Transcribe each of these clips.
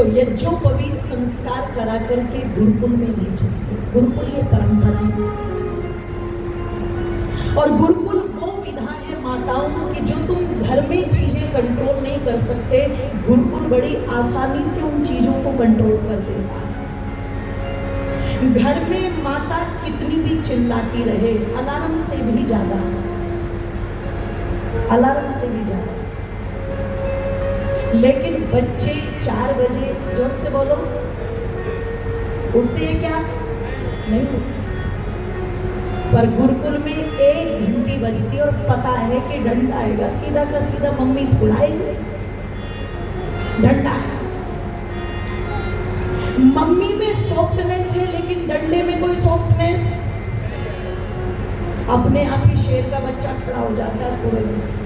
तो यज्ञोपवीत संस्कार करा करके गुरुकुल में भेजते। गुरुकुल ये परंपरा है, और गुरुकुल वो विधा है माताओं की जो तुम घर में चीजें कंट्रोल नहीं कर सकते, गुरुकुल बड़ी आसानी से उन चीजों को कंट्रोल कर देता है। घर में माता कितनी भी चिल्लाती रहे, अलार्म से भी ज्यादा, अलार्म से भी ज्यादा, लेकिन बच्चे 4 बजे, जोर से बोलो, उठते हैं क्या? नहीं उठते। पर गुरुकुल में 1 घंटी बजती और पता है कि डंडा आएगा, सीधा का सीधा मम्मी थोड़ाएगी, डंडा है। मम्मी में सॉफ्टनेस है लेकिन डंडे में कोई सॉफ्टनेस, अपने आप ही शेर का बच्चा खड़ा हो जाता है तुरंत।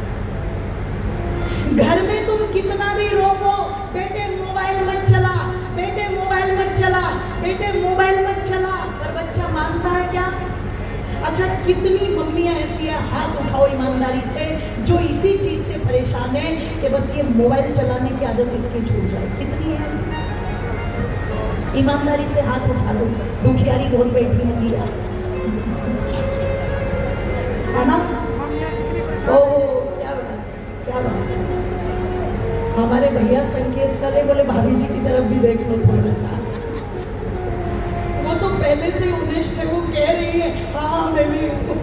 घर में तुम कितना भी रोको, बेटे मोबाइल मत चला, बेटे मोबाइल मत चला, बेटे मोबाइल मत चला, पर बच्चा मानता है क्या? अच्छा, कितनी मम्मियां ऐसी है, हाथ उठाओ ईमानदारी से, जो इसी चीज से परेशान है कि बस ये मोबाइल चलाने की आदत इसकी छूट जाए? कितनी है ऐसी? ईमानदारी से हाथ उठा लो। दुखियारी बहुत बैठी है दिया, है ना? ओह क्या बात, क्या बात। हमारे भैया संकेत कर रहे, बोले भाभी जी की तरफ भी देख लो थोड़ा सा। वो तो पहले से उन्निष्ट है, वो कह रही है हाँ मैं भी हूँ।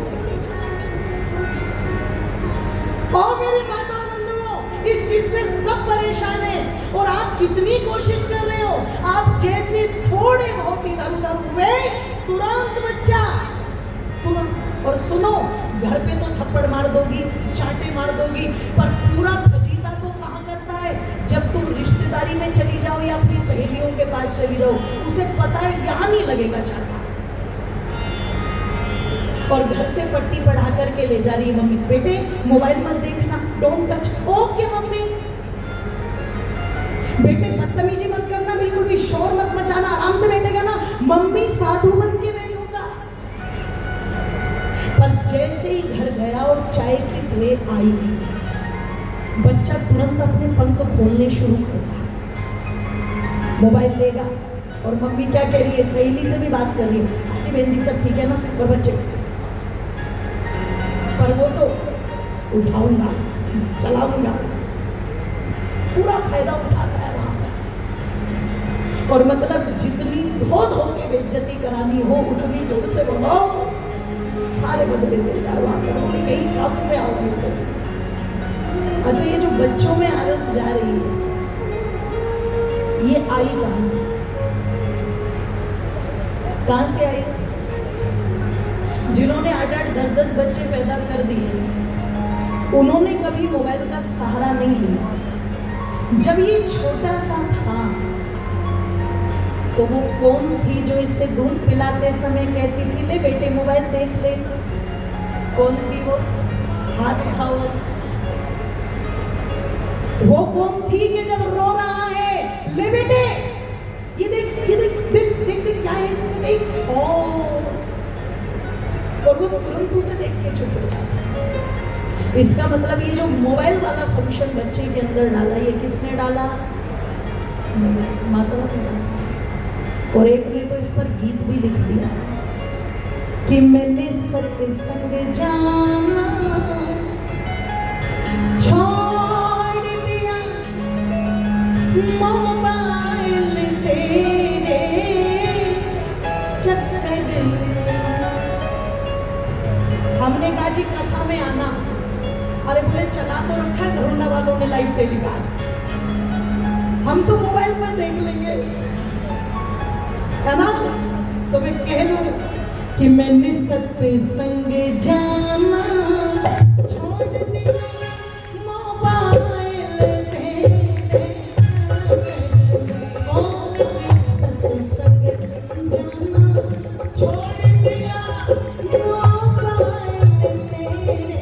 और मेरे माता बंधुओं, इस चीज से सब परेशान है, और आप कितनी कोशिश कर रहे हो, आप जैसे थोड़े बहुत इधर उधर हुए तुरंत बच्चा, तुरंत। और सुनो, घर पे तो थप्पड़ मार दोगी, चांटे मार दोगी, पर पूरा फजीता तो कहाँ करता है? जब तुम रिश्तेदारी में चली जाओ या अपनी सहेलियों के पास चली जाओ, उसे पता है यहाँ नहीं लगेगा चांटा, और घर से पट्टी पढ़ा करके ले जा रही है मम्मी, बेटे मोबाइल मत देखना, डोंट टच। Okay mummy. बेटे बदतमीजी मत करना, बिल्कुल भी शोर मत मचाना, आराम से बैठेगा ना, मम्मी साधु बन के बैठूंगा। पर जैसे ही घर गया और चाय की ट्रे आई, बच्चा तुरंत अपने पंख खोलने शुरू करता है, मोबाइल लेगा, और मम्मी क्या कह रही है, सहेली से भी बात कर रही है, जी बहन जी सब ठीक है ना, और बच्चे, पर वो तो उठाऊंगा, चलाऊंगा, पूरा फायदा उठाता है वहां पर। और मतलब जितनी धो धो के बेइज्जती करानी हो उतनी जोर से बोलो, सारे बदले देता है वहां पर, बोले कहीं काबू में आओगे तो। अच्छा, ये जो बच्चों में आदत जा रही है, ये आई कहां से? कहां से आई? जिन्होंने 8-8, 10-10 बच्चे पैदा कर दिए, उन्होंने कभी मोबाइल का सहारा नहीं लिया। जब ये छोटा सा था तो वो कौन थी जो इसे दूध पिलाते समय कहती थी ले बेटे मोबाइल देख ले? कौन थी वो? हाथ उठाओ। वो कौन थी कि जब रो रहा है, ले बेटे ये देख, ये देख, देख देख देख क्या है इसमें, देख, और वो तुरंत उसे देख के चुप हो जाता। इसका मतलब ये जो मोबाइल वाला फंक्शन बच्चे के अंदर डाला, ये किसने डाला? माता ने डाला। और एक ने तो इस पर गीत भी लिख दिया कि मैंने सत्संग जाना छोड़ दिया, मोबाइल तेरे चक्कर में। हमने कहा जी कथा में आना, अरे बोले चला तो रखा है घरुंडा वालों ने लाइव टेलीकास्ट, हम तो मोबाइल पर देख लेंगे, है ना? तो मैं कह दूं कि मैंने सत्संग जाना छोड़ दिया, मोबाइल तेरे सत्संग जाना छोड़ दिया, मोबाइल तेरे।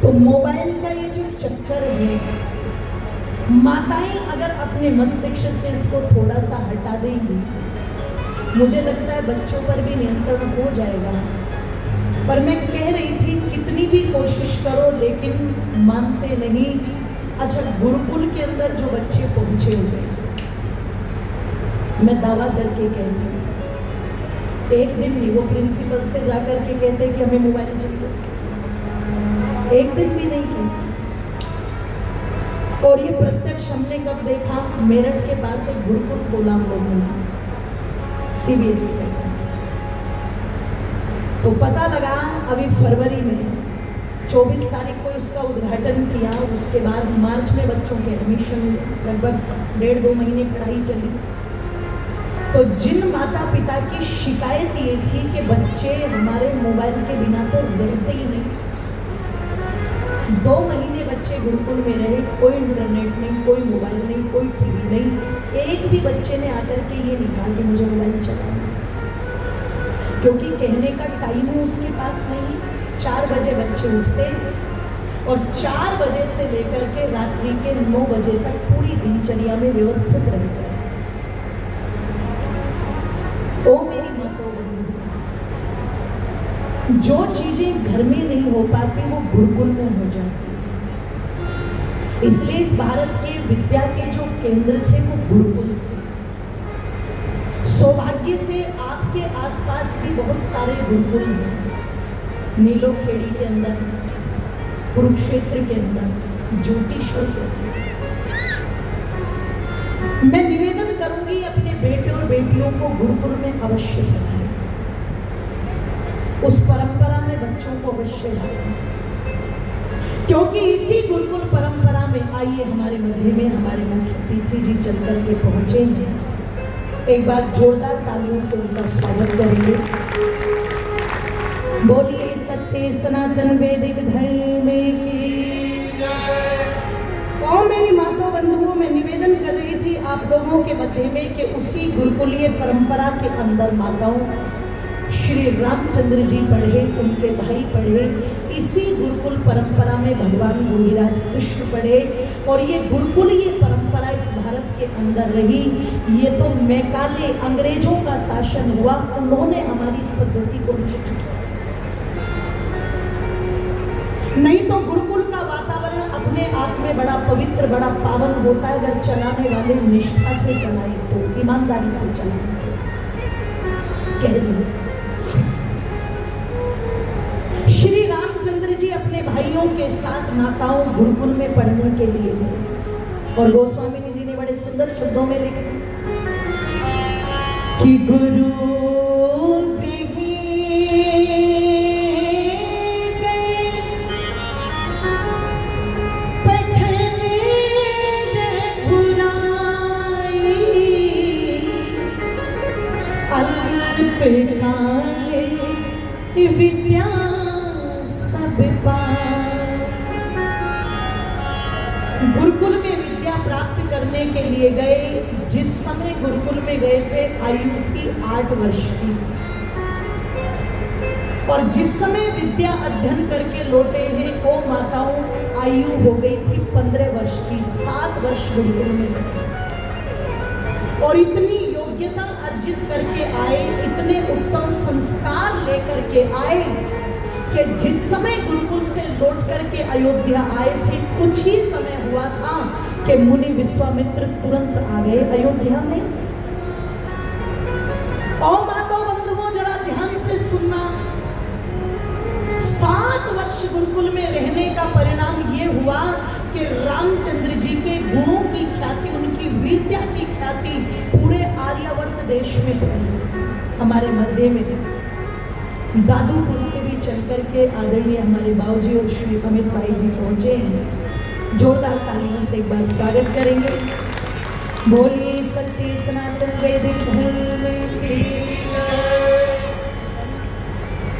तो मोबाइल का ये जो चक्कर है, माताएं अगर अपने मस्तिष्क से इसको थोड़ा सा हटा देंगी, मुझे लगता है बच्चों पर भी नियंत्रण हो जाएगा। पर मैं कह रही थी कितनी भी कोशिश करो लेकिन मानते नहीं, अच्छा, गुरुकुल के अंदर जो बच्चे पहुंचे हुए, मैं दावा करके कहती हूँ, एक दिन नहीं वो प्रिंसिपल से जाकर के कहते कि हमें मोबाइल चाहिए, एक दिन भी नहीं कहते। और ये प्रत्यक्ष हमने कब देखा, मेरठ के पास एक गुरुकुल खोला हम लोगों ने, CBSE का। तो पता लगा अभी फरवरी में 24 तारीख को इसका उद्घाटन किया, उसके बाद मार्च में बच्चों के एडमिशन, लगभग 1.5-2 महीने पढ़ाई चली। तो जिन माता पिता की शिकायत ये थी कि बच्चे हमारे मोबाइल के बिना तो रहते ही नहीं, 2 महीने बच्चे गुरुकुल में रहे, कोई इंटरनेट नहीं, कोई मोबाइल नहीं, कोई टीवी नहीं, एक भी बच्चे ने आकर के ये नहीं कहा कि मुझे मोबाइल चलाना, क्योंकि कहने का टाइम ही उसके पास नहीं। 4 बजे बच्चे उठते और 4 बजे से लेकर के रात्रि के 9 बजे तक पूरी दिनचर्या में व्यवस्थित रहते हैं। ओ मेरी माताओं, जो चीजें घर में नहीं हो पाती वो गुरुकुल में हो जाती है। इसलिए इस भारत के विद्या के जो केंद्र थे वो गुरुकुल थे। सौभाग्य से आपके आसपास भी बहुत सारे गुरुकुल हैं, नीलोखेड़ी के अंदर, कुरुक्षेत्र के अंदर, ज्योतिश्वर के अंदर। मैं निवेदन करूंगी अपने बेटे और बेटियों को गुरुकुल में अवश्य लगाएं, उस परंपरा में बच्चों को अवश्य डालें, क्योंकि इसी गुरुकुल परंपरा में, आइए हमारे मध्य में हमारे मुख्य अतिथि जी चल करके पहुंचे हैं। एक बार जोरदार तालियों से उसका स्वागत करेंगे। बोलिए सत्य सनातन वैदिक धर्म की जय। और मेरी माता बंधुओं, मैं निवेदन कर रही थी आप लोगों के मध्य में कि उसी गुरुकुलीय परंपरा के अंदर माताओं श्री रामचंद्र जी पढ़े, उनके भाई पढ़े, इसी गुरुकुल परंपरा में भगवान गोविराज कृष्ण पढ़े, और ये गुरुकुलीय परंपरा इस भारत के अंदर रही। ये तो मैकाले अंग्रेजों का शासन हुआ, उन्होंने हमारी इस पद्धति को नष्ट किया, नहीं तो गुरुकुल का वातावरण अपने आप में बड़ा पवित्र, बड़ा पावन होता है अगर चलाने वाले निष्ठा से चलाए तो, ईमानदारी से चलाए। कह दो श्री रामचंद्र जी अपने भाइयों के साथ माताओं गुरुकुल में पढ़ने के लिए गए, और गोस्वामी जी ने बड़े सुंदर शब्दों में लिखा कि गुरु विद्या सब पाए। गुरुकुल में विद्या प्राप्त करने के लिए गए, जिस समय गुरुकुल में गए थे आयु थी 8 वर्ष की, और जिस समय विद्या अध्ययन करके लौटे हैं वो माताओं आयु हो गई थी 15 वर्ष की। 7 वर्ष गुरुकुल में गए और इतनी योग्यता अर्जित करके आए, इतने उत्तम संस्कार लेकर के आए कि जिस समय गुरुकुल से लौट करके अयोध्या आए थे, कुछ ही समय हुआ था कि मुनि विश्वामित्र तुरंत आ गए अयोध्या में। और माता बंधुओं जरा ध्यान से सुनना, 7 वर्ष गुरुकुल में रहने का परिणाम ये हुआ कि रामचंद्र जी के गुणों की ख्याति, उनकी वीरता की ख्याति पूरे आर्यावर्त देश में फैली। हमारे मध्य में दादूपुर से भी चल करके आदरणीय हमारे बाबूजी और श्री अमित भाई जी पहुंचे हैं। जोरदार तालियों से एक बार स्वागत करेंगे। बोलिए सत्य सनातन वैदिक धर्म की जय।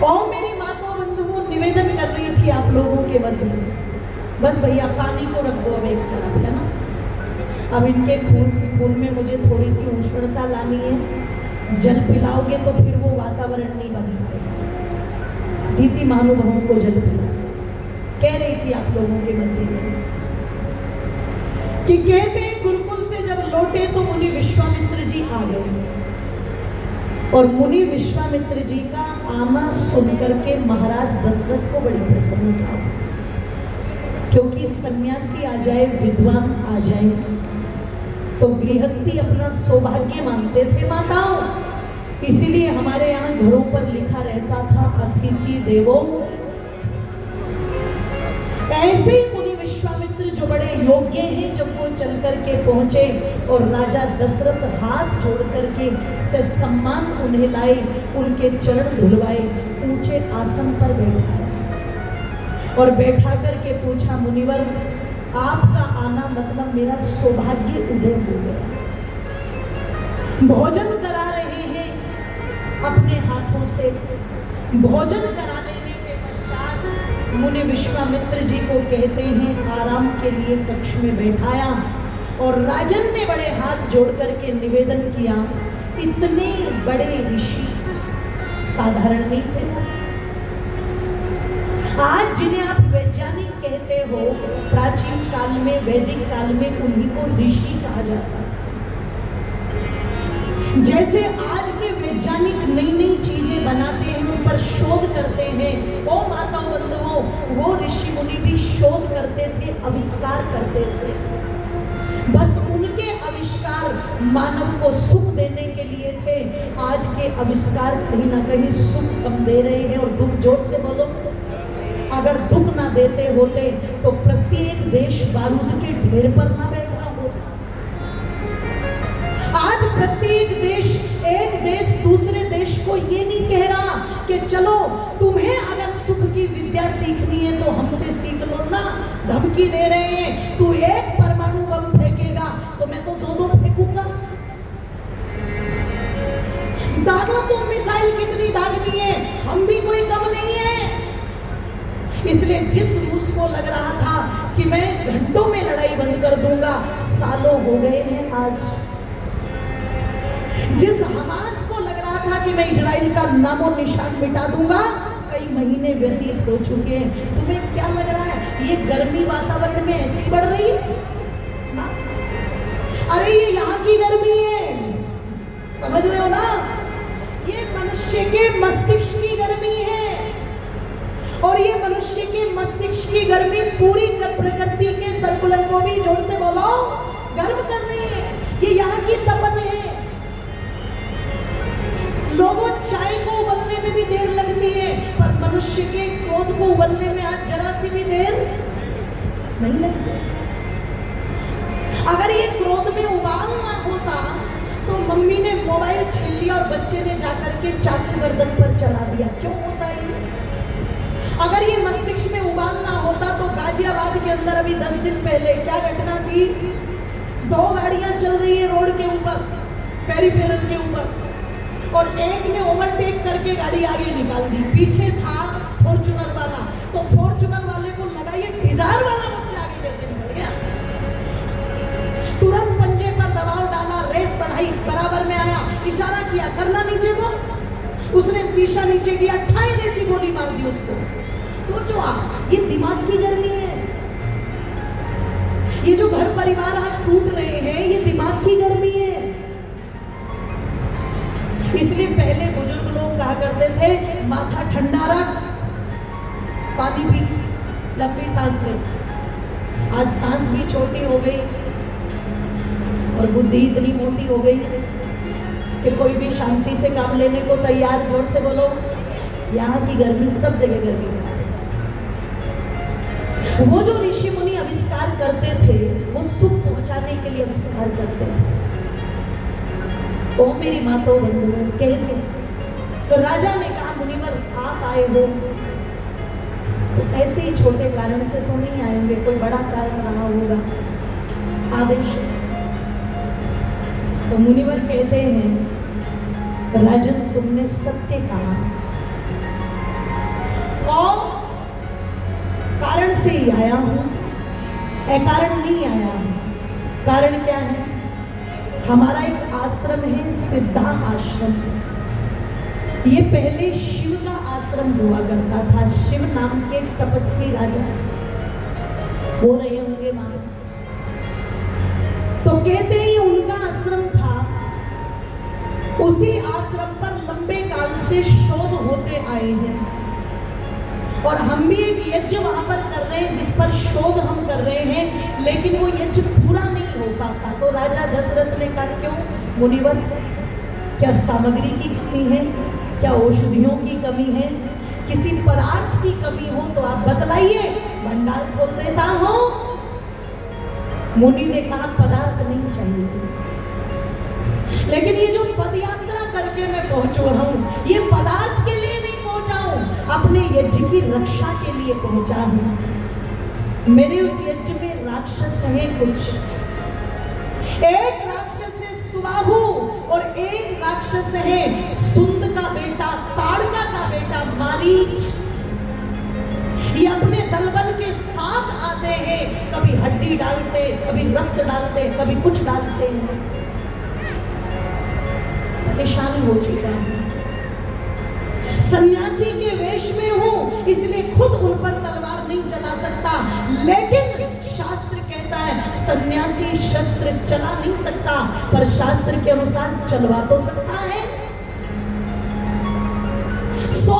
और मेरी माताओं बंधुओं, निवेदन कर रही थी आप लोगों के मध्य में, बस भैया पानी को रख दो अब एक तरफ, है ना। अब इनके खून में मुझे थोड़ी सी उष्णता लानी है। जल पिलाओगे तो फिर वो वातावरण नहीं बन पाएगा। अतिथि महानुभावों को जल पिलाओ। कह रही थी आप लोगों के मध्य में कि कहते हैं गुरुकुल से जब लौटे तो मुनि विश्वामित्र जी आ गए, और मुनि विश्वामित्र जी का आना सुन करके महाराज दशरथ को बड़ी प्रसन्नता हुई। क्योंकि सन्यासी आ जाए, विद्वान आ जाए तो गृहस्थी अपना सौभाग्य मानते थे माताओं। इसीलिए हमारे यहाँ घरों पर लिखा रहता था अतिथि देवो। ऐसे ही मुनि विश्वामित्र जो बड़े योग्य हैं, जब वो चल करके पहुंचे और राजा दशरथ हाथ जोड़ करके से सम्मान उन्हें लाए, उनके चरण धुलवाए, ऊंचे आसन पर बैठाया और बैठा करके पूछा, मुनिवर आपका आना मतलब मेरा सौभाग्य उदय हो गया। भोजन करा रहे हैं अपने हाथों से। भोजन करा लेने के पश्चात मुनि विश्वामित्र जी को कहते हैं आराम के लिए कक्ष में बैठाया और राजन ने बड़े हाथ जोड़ करके निवेदन किया, इतने बड़े ऋषि साधारण नहीं थे। आज जिन्हें आप वैज्ञानिक कहते हो, प्राचीन काल में, वैदिक काल में उन्हीं को ऋषि कहा जाता। जैसे आज के वैज्ञानिक नई नई चीजें बनाते हैं, उन पर शोध करते हैं, ओ माताओं बंधुओं, वो ऋषि मुनि भी शोध करते थे, आविष्कार करते थे। बस उनके आविष्कार मानव को सुख देने के लिए थे। आज के आविष्कार कहीं ना कहीं सुख कम दे रहे हैं। और दुख जोर से बोलो, अगर दुख ना देते होते तो प्रत्येक देश बारूद के ढेर पर ना बैठा होता। आज प्रत्येक देश, एक देश दूसरे देश को ये नहीं कह रहा कि चलो तुम्हें अगर सुख की विद्या सीखनी है तो हमसे सीख लो ना। धमकी दे रहे हैं, तू एक परमाणु बम फेंकेगा तो मैं तो दो फेंकूंगा। दादा तुम मिसाइल कितनी दागनी है, हम भी कोई कम नहीं है। इसलिए जिस रूस को लग रहा था कि मैं घंटों में लड़ाई बंद कर दूंगा, सालों हो गए हैं आज। जिस हमास को लग रहा था कि मैं इजराइल का नामो निशान मिटा दूंगा, कई महीने व्यतीत हो चुके हैं। तुम्हें क्या लग रहा है ये गर्मी वातावरण में ऐसे ही बढ़ रही है ना? अरे ये यहाँ की गर्मी है, समझ रहे हो ना? ये मनुष्य के मस्तिष्क की गर्मी है और ये मनुष्य के मस्तिष्क की गर्मी पूरी प्रकृति के संतुलन को भी जोर से बोलो गर्म कर रही है। ये यहाँ की तपन है। लोगों चाय को उबलने में भी देर लगती है, पर मनुष्य के क्रोध को उबलने में आज जरा सी भी देर नहीं लगती। अगर ये क्रोध में उबाल ना होता तो मम्मी ने मोबाइल छीन लिया और बच्चे ने जाकर के चाकू गर्दन पर चला दिया। क्यों होता है ये? अगर ये मस्तिष्क में उबाल ना होता तो गाजियाबाद के अंदर अभी 10 दिन पहले क्या घटना थी? 2 गाड़ियां चल रही है रोड के ऊपर, पेरिफेरल के ऊपर, और एक ने ओवरटेक करके गाड़ी आगे निकाल दी। पीछे था फॉर्च्यूनर वाला, तो फॉर्च्यूनर वाले को लगा ये डिजायर वाला मुझसे आगे कैसे निकल गया। तुरंत पंजे पर दबाव डाला, रेस बढ़ाई, बराबर में आया, इशारा किया करना नीचे को। उसने शीशा नीचे किया, ठाई देसी गोली मार दी उसको। सोचो आप, ये दिमाग की गर्मी है। ये जो घर परिवार आज टूट रहे हैं, ये दिमाग की गर्मी है। इसलिए पहले बुजुर्ग लोग कहा करते थे, माथा ठंडा रख, पानी पी, लंबी सांस ले। आज सांस भी छोटी हो गई और बुद्धि इतनी मोटी हो गई कि कोई भी शांति से काम लेने को तैयार। जोर से बोलो, यहाँ की गर्मी सब जगह गर्मी है। वो जो ऋषि मुनि आविष्कार करते थे, वो सुख पहुंचाने के लिए आविष्कार करते थे। ओ मेरी माताओं बंधुओं, कहते तो राजा ने कहा, मुनिवर आप आए हो तो ऐसे ही छोटे कारण से तो नहीं आएंगे, कोई बड़ा कारण रहा होगा, आदेश। तो मुनिवर कहते हैं, राजन तुमने सत्य कहा और कारण से ही आया हूं, अकारण नहीं आया हूं। कारण क्या है? हमारा एक आश्रम है, सिद्धा आश्रम। ये पहले शिव का आश्रम हुआ करता था। शिव नाम के तपस्वी राजा हो रहे होंगे मानो। तो कहते हैं उनका आश्रम था। उसी आश्रम पर लंबे काल से शोध होते आए हैं और हम भी एक यज्ञ वहां पर कर रहे हैं जिस पर शोध हम कर रहे हैं, लेकिन वो यज्ञ पूरा नहीं हो पाता। तो राजा दशरथ ने कहा, क्यों मुनिवर, क्या सामग्री की कमी है, क्या औषधियों की कमी है, किसी पदार्थ की कमी हो तो आप बतलाइए, भंडार खोल देता हूं। मुनि ने कहा, पदार्थ नहीं चाहिए, लेकिन ये जो पदयात्रा करके मैं पहुंचा हूं, ये पदार्थ के लिए नहीं पहुंचा हूं, अपने यज्ञ की रक्षा के लिए पहुंचा हूं। मेरे उस यज्ञ में राक्षस है कुछ, एक राक्षस है सुबाहु और एक राक्षस है सुंद का बेटा, ताड़का का बेटा मारीच। ये अपने दलबल के साथ आते हैं, कभी हड्डी डालते, कभी रक्त डालते, कभी कुछ डालते हैं। परेशान हो चुका हूं, सन्यासी के वेश में हूं, इसलिए खुद उन पर तलवार नहीं चला सकता, लेकिन शास्त्र कहता है सन्यासी शस्त्र चला नहीं सकता, पर शास्त्र के अनुसार चलवा तो सकता है। सो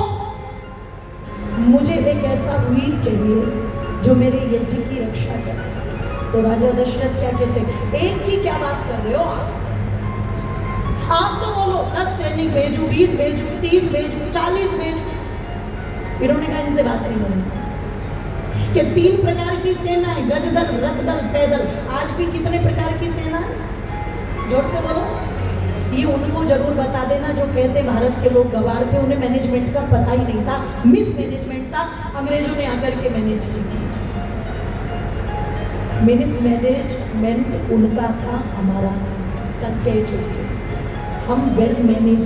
मुझे एक ऐसा वीर चाहिए जो मेरे यज्ञ की रक्षा कर सके। तो राजा दशरथ क्या कहते हैं, एक की क्या बात कर रहे हो आप तो बोलो 10 सैनिक भेजू, 20 भेजू, 30 भेजू, 40 भेजू। इन्होंने कहा इनसे बात नहीं बनी कि 3 प्रकार की सेना है, गजदल, रथदल, पैदल। आज भी कितने प्रकार की सेना है, जोर से बोलो। ये उनको जरूर बता देना जो कहते भारत के लोग गवार थे, उन्हें मैनेजमेंट का पता ही नहीं था, मिस मैनेजमेंट था, अंग्रेजों ने आकर के मैनेज की। मिस मैनेजमेंट उनका था, हमारा करके चुके, हम वेल मैनेज।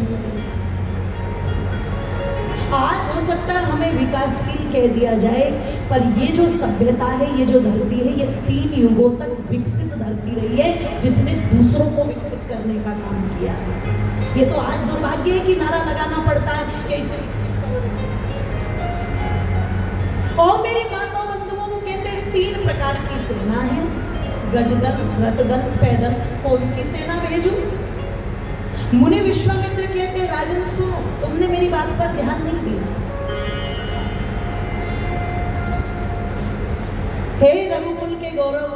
आज हो सकता है हमें विकासशील कह दिया जाए, पर ये जो सभ्यता है, ये जो धरती है, ये 3 युगों तक विकसित धरती रही है, जिसने दूसरों को विकसित करने का काम किया। ये तो आज दुर्भाग्य है कि नारा लगाना पड़ता है कि इसे विकसित करो। और मेरी माताओं बंधुओं को कहते हैं 3 प्रकार की सेना है, गजदल, रथदल, पैदल। कौन सी सेना भेजूं? मुनि विश्वामित्र कहते हैं, राजन सुनो, तुमने मेरी बात पर ध्यान नहीं दिया। हे रघुकुल के गौरव,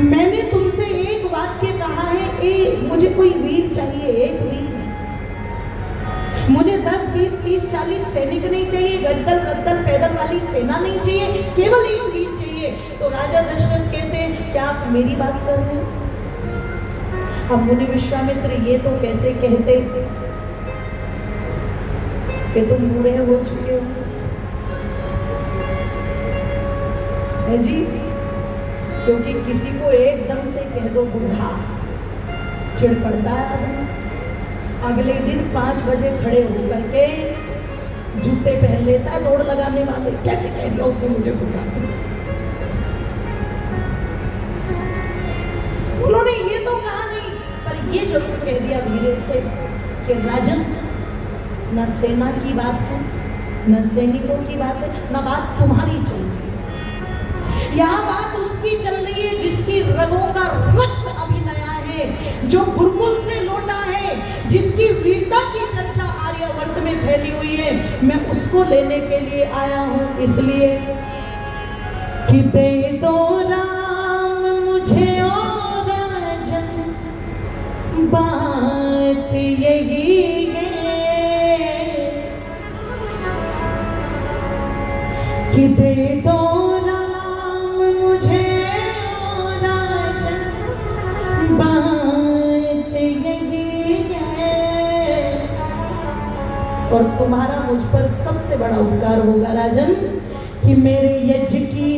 मैंने तुमसे एक वाक्य कहा है, मुझे कोई वीर चाहिए, एक वीर। मुझे 10, 20, 30, 40 सैनिक नहीं चाहिए, गजदल, रथदल, पैदल वाली सेना नहीं चाहिए, केवल एक वीर चाहिए। तो राजा दशरथ कहते हैं, क्या आप मेरी बात कर रहे हो? अब मुनि विश्वामित्र ये तो कैसे कहते कि तुम बूढ़े हो चुके हो है जी, क्योंकि किसी को एकदम से कह दो बूढ़ा, चिढ़ पड़ता है आदमी। अगले दिन 5 बजे खड़े होकर के जूते पहन लेता है दौड़ लगाने वाले, कैसे कह दिया उसने मुझे बूढ़ा। उन्होंने ये तो कहा नहीं, पर ये जरूर कह दिया धीरे से कि राजन, न सेना की बात है, न सैनिकों की बात है, न बात तुम्हारी चल रही है। यहाँ बात उसकी चल रही है जिसकी रगों का रक्त अभी नया है, जो गुरुकुल से लौटा है, जिसकी वीरता की चर्चा आर्यावर्त में फैली हुई है। मैं उसको लेने के लिए आया हूँ, इसलिए कि दे दो राम मुझे और राजन, बात यही है कि दे दो राम मुझे और राजन, बात यही है। और तुम्हारा मुझ पर सबसे बड़ा उपकार होगा राजन कि मेरे यज्ञ की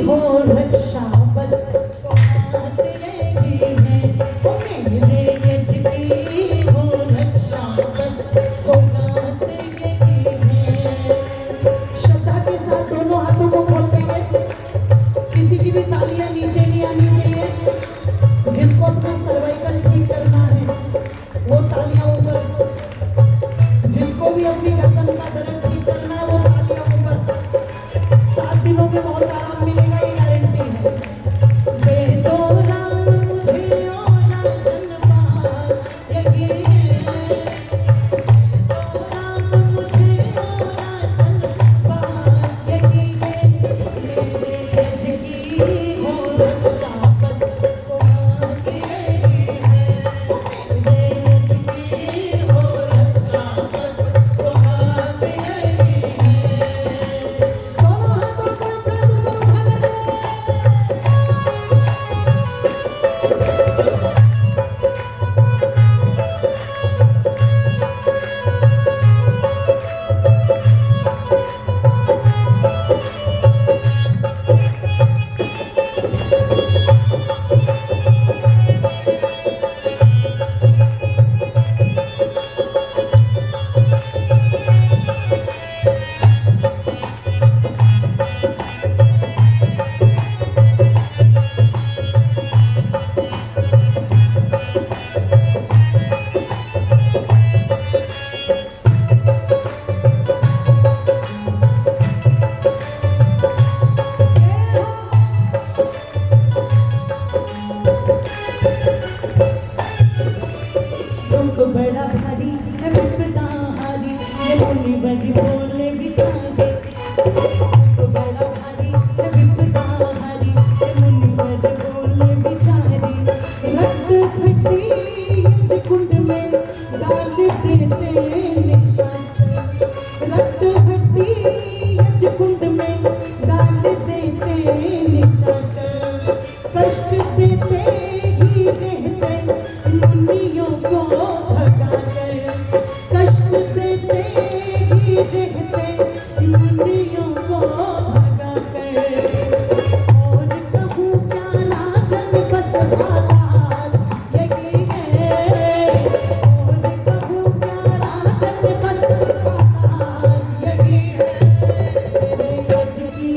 हो रक्षा, बस बात यही है। ओ मेरे यज्ञ की हो रक्षा, बस सौगात यही है। श्रद्धा के साथ दोनों हाथों को खोल देंगे, किसी की भी तालियां नीचे नहीं आनी चाहिए। जिसको अपना सर्वाइकल ठीक करना है वो तालियां ऊपर, जिसको भी अपनी गर्दन का दर्द ठीक करना है वो तालियां ऊपर। 7 दिनों में बहुत आराम मिलेगा, ये गारंटी है। दे दो राम मुझे और राजन, बात यही है। दो राम मुझे और बड़ा भारी है विपदा हारी, ये मुनिवर बोले बिचारे। तो बड़ा भारी है विपदा हारी, ये मुनिवर बोले बिचारे। रक्त खट्टी यज कुंड में डाल देते निशाचर, रक्त खट्टी यज कुंड में डाल देते निशाचर। कष्ट देते ही रहते मुनियों को भगाकर, कष्ट देते ही रहते मुनियों को भगाकर। और कहूँ क्या राजन बस हालात यही है, और कहूँ क्या राजन बस हालात यही है। तेरे गज की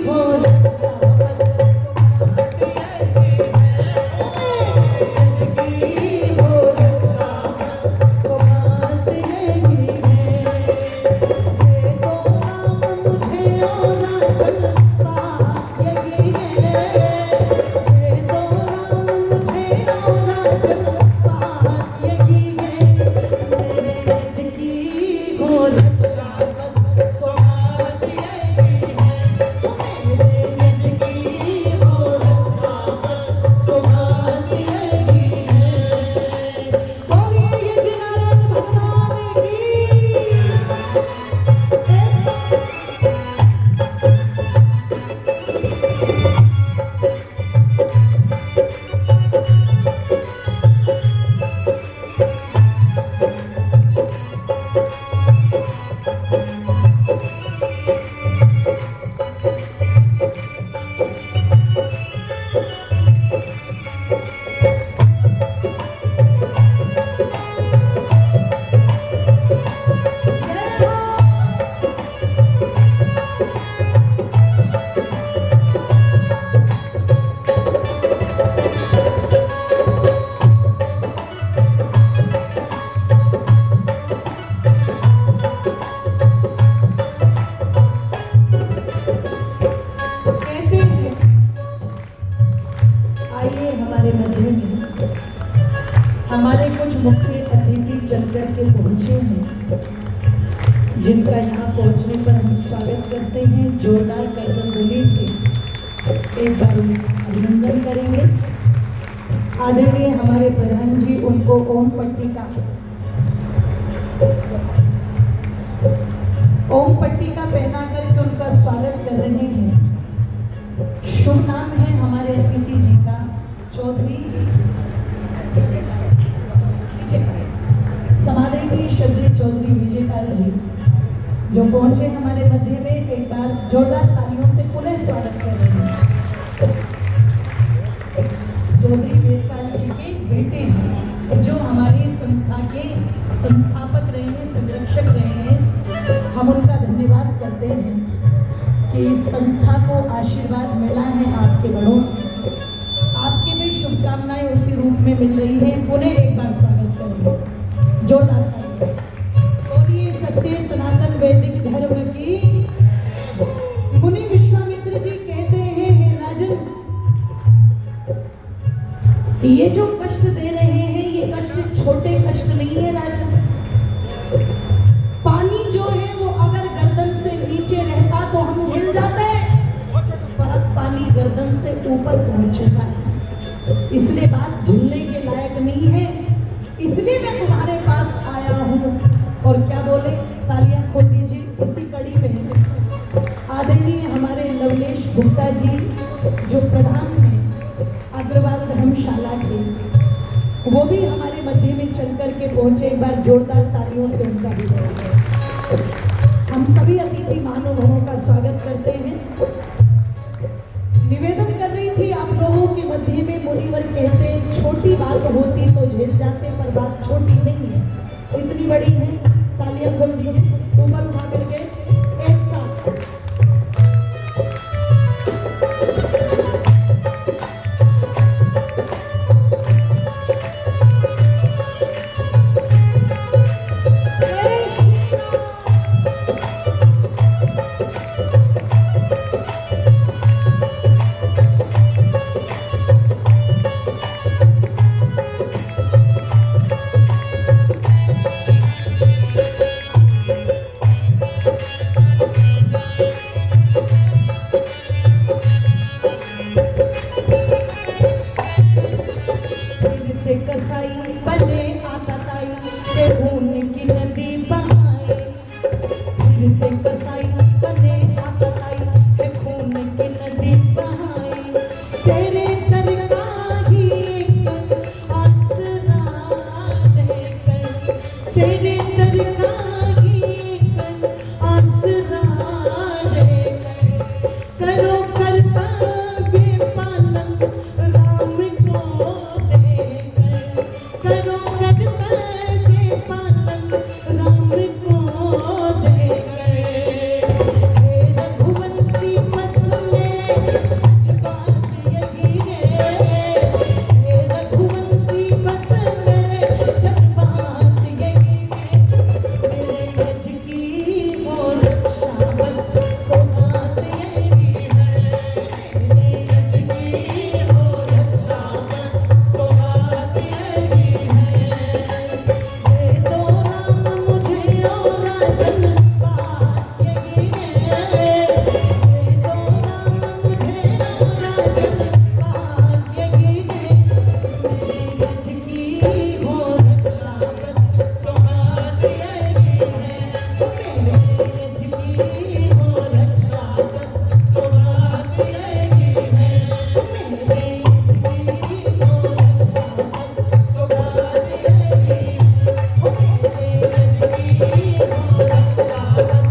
वो रक्षा बस हमारे कुछ मुख्य अतिथि चलकर के पहुंचे हैं, जिनका यहाँ पहुंचने पर हम स्वागत करते हैं। जोरदार करतल बोली से एक बार अभिनंदन करेंगे। आदरणीय हमारे प्रधान जी उनको ओम पट्टिका पहना करके उनका स्वागत कर रहे हैं। शुभ नाम है हमारे अतिथि जी का चौधरी समादरणीय श्रद्धेय चौधरी विजयपाल जी, जो पहुंचे हमारे मध्य में। एक बार जोरदार तालियों से पुनः स्वागत कर रहे हैं। चौधरी विजयपाल जी के बेटे हैं, जो हमारी संस्था के संस्थापक रहे हैं, संरक्षक रहे हैं। हम उनका धन्यवाद करते हैं कि इस संस्था को आशीर्वाद मिला है आपके बड़ों से। आपकी भी शुभकामनाएं उसी रूप में मिल रही है। पुनः एक बार स्वागत करेंगे जोरदार। बोलिए सत्य सनातन वैदिक धर्म की। मुनि विश्वामित्र जी कहते हैं, हे राजन, ये जो कष्ट दे रहे हैं ये कष्ट छोटे कष्ट नहीं है राजन। पानी जो है वो अगर गर्दन से नीचे रहता तो हम झेल जाते, पर अब पानी गर्दन से ऊपर पहुंच चुका है, इसलिए बात झेलने के लायक नहीं है। इसलिए मैं तुम्हारे पास आया हूँ। और क्या बोले, तालियां खोल दीजिए। इसी कड़ी में आदरणीय हमारे लवलेश गुप्ता जी, जो प्रधान हैं अग्रवाल धर्मशाला के, वो भी हमारे मध्य में चल कर के पहुंचे। एक बार जोरदार तालियों से उनका भी स्वागत। हम सभी अतिथि महानुभावों का स्वागत करते हैं। निवेदन कर रही थी आप लोगों के मध्य में, मुनिवर कहते हैं छोटी बात होती तो झेल जाते, पर बात छोटी नहीं है, इतनी बड़ी है। तालियां खोल दीजिए ऊपर उठा करके एक साथ। कसाई बने आता ताई के खून की नदी बहाए, फिर ते कसाई बने आता ताई के खून की नदी बहाए, तेरे दर का ही एक आसरा लेकर, तेरे दर का ही एक आसरा लेकर, करो कर्तव्य पालन राम को देकर, करो कर्तव्य पालन राम को देकर, हे रघुवंशी बस में जज्बात यही है, हे रघुवंशी बस में जज्बात यही है, मेरे गज की हो रक्षा बस सौगात यही है, मेरे गज की हो रक्षा बस सौगात यही है, दे दो राम मुझे और राजन बात यही है, दे दो राम मुझे और राजन बात यही है, मेरे गज की हो रक्षा बस सौगात यही है, मेरे गज की हो रक्षा बस सौगात यही है, मेरे गज की हो रक्षा बस सौगात यही है, मेरे गज की हो रक्षा बस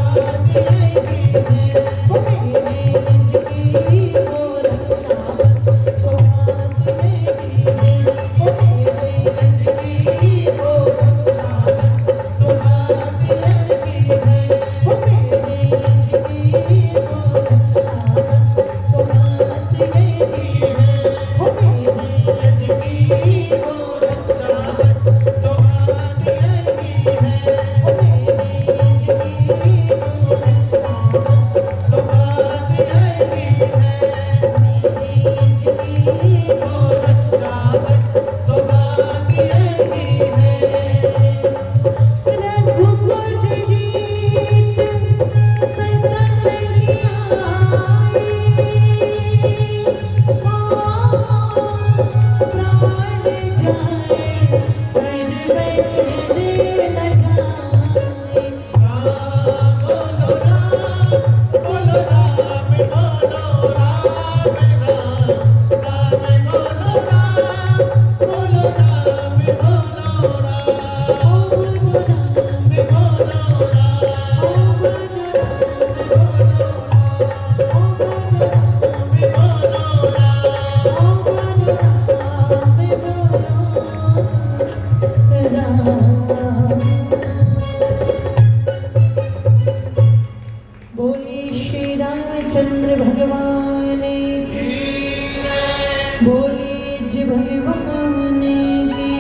सौगात यही है, मेरे गज की हो रक्षा बस सौगात यही है, मेरे गज की हो रक्षा बस सौगात यही है, मेरे गज की हो रक्षा बस सौगात यही है, मेरे गज की हो रक्षा बस सौगात यही है, मेरे गज की हो रक्षा बस सौगात यही है, मेरे गज की हो रक्षा बस सौगात यही है, रघुकुल रीत सदा चली आई, प्राण जाए पर बचने न जाए, बोलो राम बोलो राम बोलो राम राम राम बोलो राम बोलो राम बोलो राम बोलो राम बोलो बोलिए श्री रामचंद्र भगवान की, बोलिए जी भगवान की,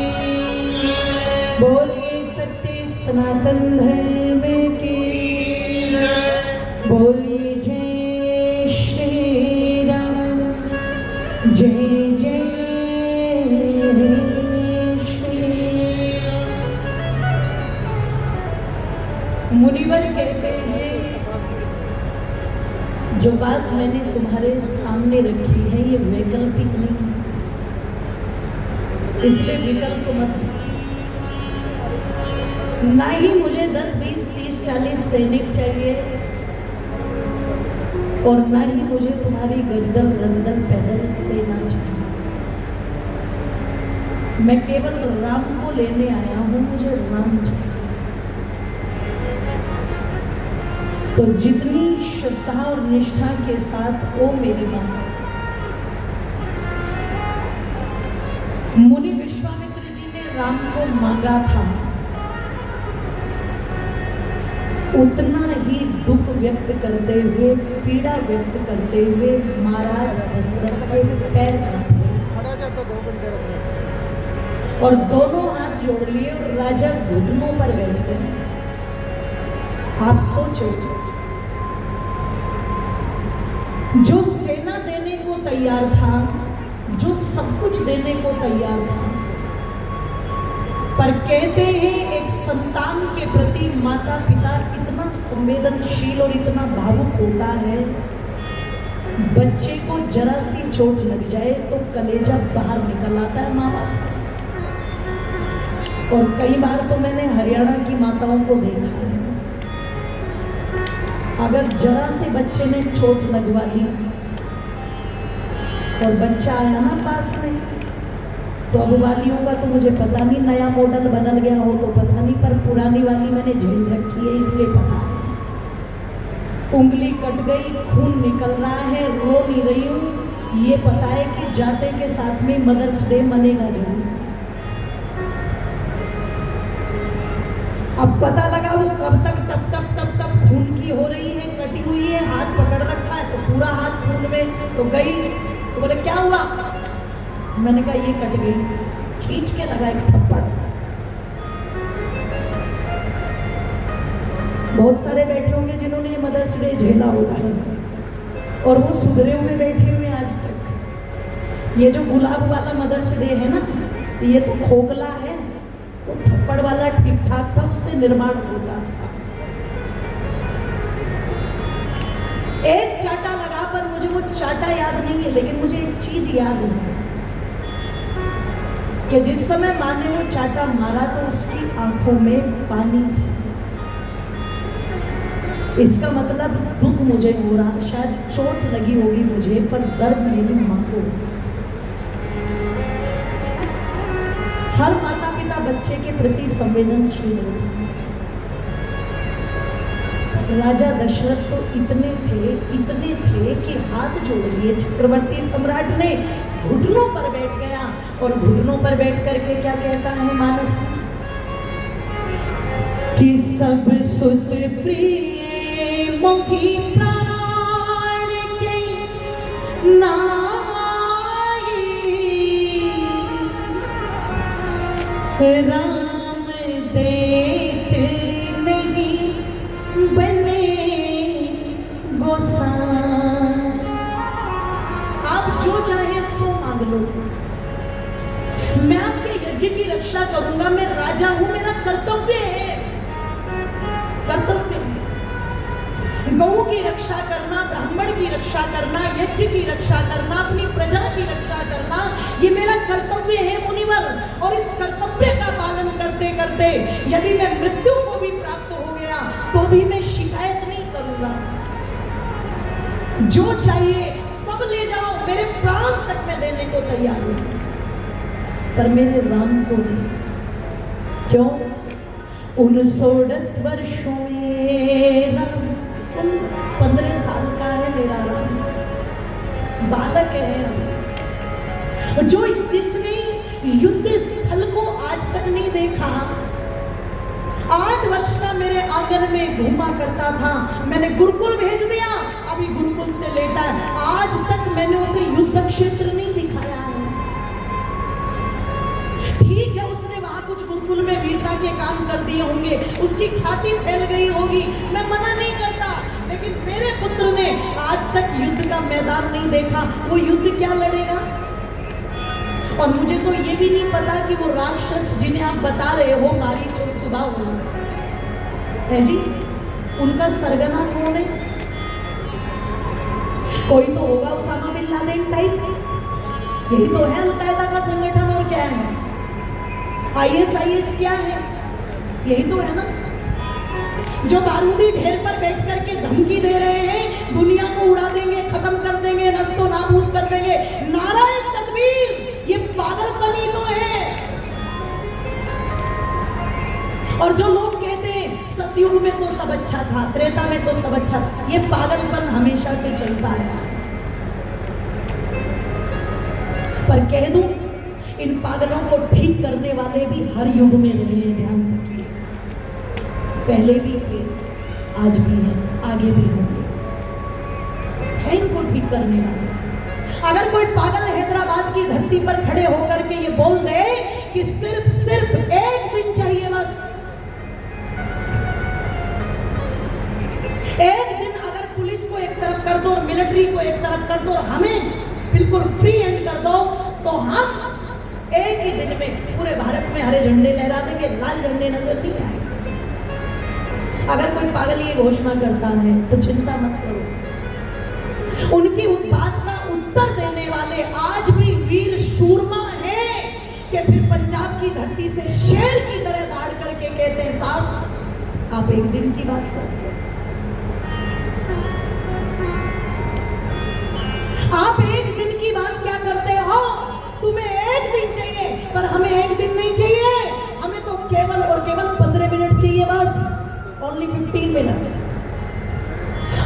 बोलिए सत्य सनातन धर्म की, बोलिए जय श्री राम, जय जय श्री राम। मुनिवर कहते हैं जो बात मैंने तुम्हारे सामने रखी है ये वैकल्पिक नहीं है, इसलिए विकल्प मत, ना ही मुझे 10, 20, 30, 40 सैनिक चाहिए और ना ही मुझे तुम्हारी गजदल रंदन पैदल सेना चाहिए, मैं केवल राम को लेने आया हूं, मुझे राम चाहिए। तो जितनी श्रद्धा और निष्ठा के साथ ओ मेरी मां, मुनि विश्वामित्र जी ने राम को मांगा था, उतना ही दुख व्यक्त करते हुए, पीड़ा व्यक्त करते हुए महाराज दशरथ के पैर कांपे और दोनों हाथ जोड़ लिए और राजा घुटनों पर बैठ गए। आप सोचो, जो सेना देने को तैयार था, जो सब कुछ देने को तैयार था, पर कहते हैं एक संतान के प्रति माता पिता इतना संवेदनशील और इतना भावुक होता है, बच्चे को जरा सी चोट लग जाए तो कलेजा बाहर निकल आता है माँ बाप का। और कई बार तो मैंने हरियाणा की माताओं को देखा है, अगर जरा से बच्चे ने चोट लगवा ली और बच्चा आया ना पास में, तो अब वालियों का तो मुझे पता नहीं, नया मॉडल बदल गया हो तो पता नहीं, पर पुरानी वाली मैंने झेल रखी है इसलिए पता है। उंगली कट गई, खून निकल रहा है, रो नहीं रही हूँ, ये पता है कि जाते के साथ में मदर्स डे मनेगा जरूर। अब पता लगा वो कब तक टप टप टप टप खून की हो रही है, कटी हुई है, हाथ पकड़ रखा है तो पूरा हाथ खून में, तो गई तो बोले क्या हुआ, मैंने कहा ये कट गई, खींच के लगा एक थप्पड़। बहुत सारे बैठे होंगे जिन्होंने ये मदर्स डे झेला होगा और वो सुधरे हुए बैठे हुए आज तक। ये जो गुलाब वाला मदर्स डे है ना, ये तो खोखला है, वो थप्पड़ वाला ठीक ठाक था, उससे निर्माण होता था। एक चाटा लगा, पर मुझे वो चाटा याद नहीं है, लेकिन मुझे एक चीज याद है कि जिस समय माँ ने वो चाटा मारा तो उसकी आंखों में पानी था। इसका मतलब दुख मुझे हो रहा, शायद चोट लगी होगी मुझे, पर दर्द मेरी माँ को। हर माता पिता बच्चे के प्रति संवेदनशील हो। राजा दशरथ तो इतने थे कि हाथ जोड़ लिए। चक्रवर्ती सम्राट ने घुटनों पर बैठ गया और घुटनों पर बैठ करके क्या कहता है मानस कि सब सुत प्रिय मोहि प्राण के नाई, राम देत नहीं बने गोसाई। आप जो चाहे सो मांग लो, मैं आपके यज्ञ की रक्षा करूंगा, मैं राजा हूं, मेरा कर्तव्य है, कर्तव्य है। गौ की रक्षा करना, ब्राह्मण की रक्षा करना, यज्ञ की रक्षा करना, अपनी प्रजा की रक्षा करना, ये मेरा कर्तव्य है मुनिवर। और इस कर्तव्य का पालन करते करते यदि मैं मृत्यु को भी प्राप्त हो गया तो भी मैं शिकायत नहीं करूंगा। जो चाहिए सब ले जाओ, मेरे प्राण तक मैं देने को तैयार हूं, पर मेरे राम को नहीं। क्यों? उन 16 वर्षों में राम, 15 साल का है मेरा राम, बालक है, जो जिसने युद्ध स्थल को आज तक नहीं देखा। 8 वर्ष का मेरे आंगन में घूमा करता था, मैंने गुरुकुल भेज दिया, अभी गुरुकुल से लेटा है, आज तक मैंने उसे युद्ध क्षेत्र नहीं दिखाया है। ठीक है, उसने वहां कुछ गुरुकुल में वीरता के काम कर दिए होंगे, उसकी ख्याति फैल गई होगी, मैं मना नहीं करता, लेकिन मेरे पुत्र ने आज तक युद्ध का मैदान नहीं देखा, वो युद्ध क्या लड़ेगा? और मुझे तो ये भी नहीं पता कि वो राक्षस जिन्हें आप बता रहे हो मारीच और सुबाहु है जी, उनका सरगना कौन है? कोई तो होगा उसामा बिन लादेन टाइप, यही तो है अल-कायदा का संगठन। और क्या है? ISIS क्या है? यही तो है ना, जो बारूदी ढेर पर बैठ करके धमकी दे रहे हैं, दुनिया को उड़ा देंगे, खत्म कर देंगे, नस्तो नाबूद कर देंगे, नाराए तकबीर, ये पागलपनी तो है। और जो लोग कहते हैं सतयुग में तो सब अच्छा था, त्रेता में तो सब अच्छा था, ये पागलपन हमेशा से चलता है। पर कह दूं, इन पागलों को ठीक करने वाले भी हर युग में रहे हैं, ध्यान रखिए, पहले भी थे, आज भी हैं, आगे भी होंगे, है इनको ठीक करने वाले। अगर कोई पागल हैदराबाद की धरती पर खड़े होकर के ये बोल दे कि सिर्फ एक दिन चाहिए, बस एक दिन, अगर पुलिस को एक तरफ कर दो और मिलिट्री को एक तरफ कर दो और हमें बिल्कुल फ्री हैंड कर दो, तो हम एक ही दिन में पूरे भारत में हरे झंडे लहरा देंगे, लाल झंडे नजर नहीं आएंगे। अगर कोई पागल ये घोषणा करता है तो चिंता मत करो, उनकी उस बात का उत्तर देने वाले आज भी वीर शूरमा हैं कि फिर पंजाब की धरती से शेर की तरह दाड़ करके कहते हैं, साहब आप एक दिन की बात करते हैं, आप एक दिन की बात क्या करते हो? तुम्हें एक दिन चाहिए, पर हमें एक दिन नहीं चाहिए, हमें तो केवल और केवल 15 मिनट चाहिए, बस ओनली 15 मिनट।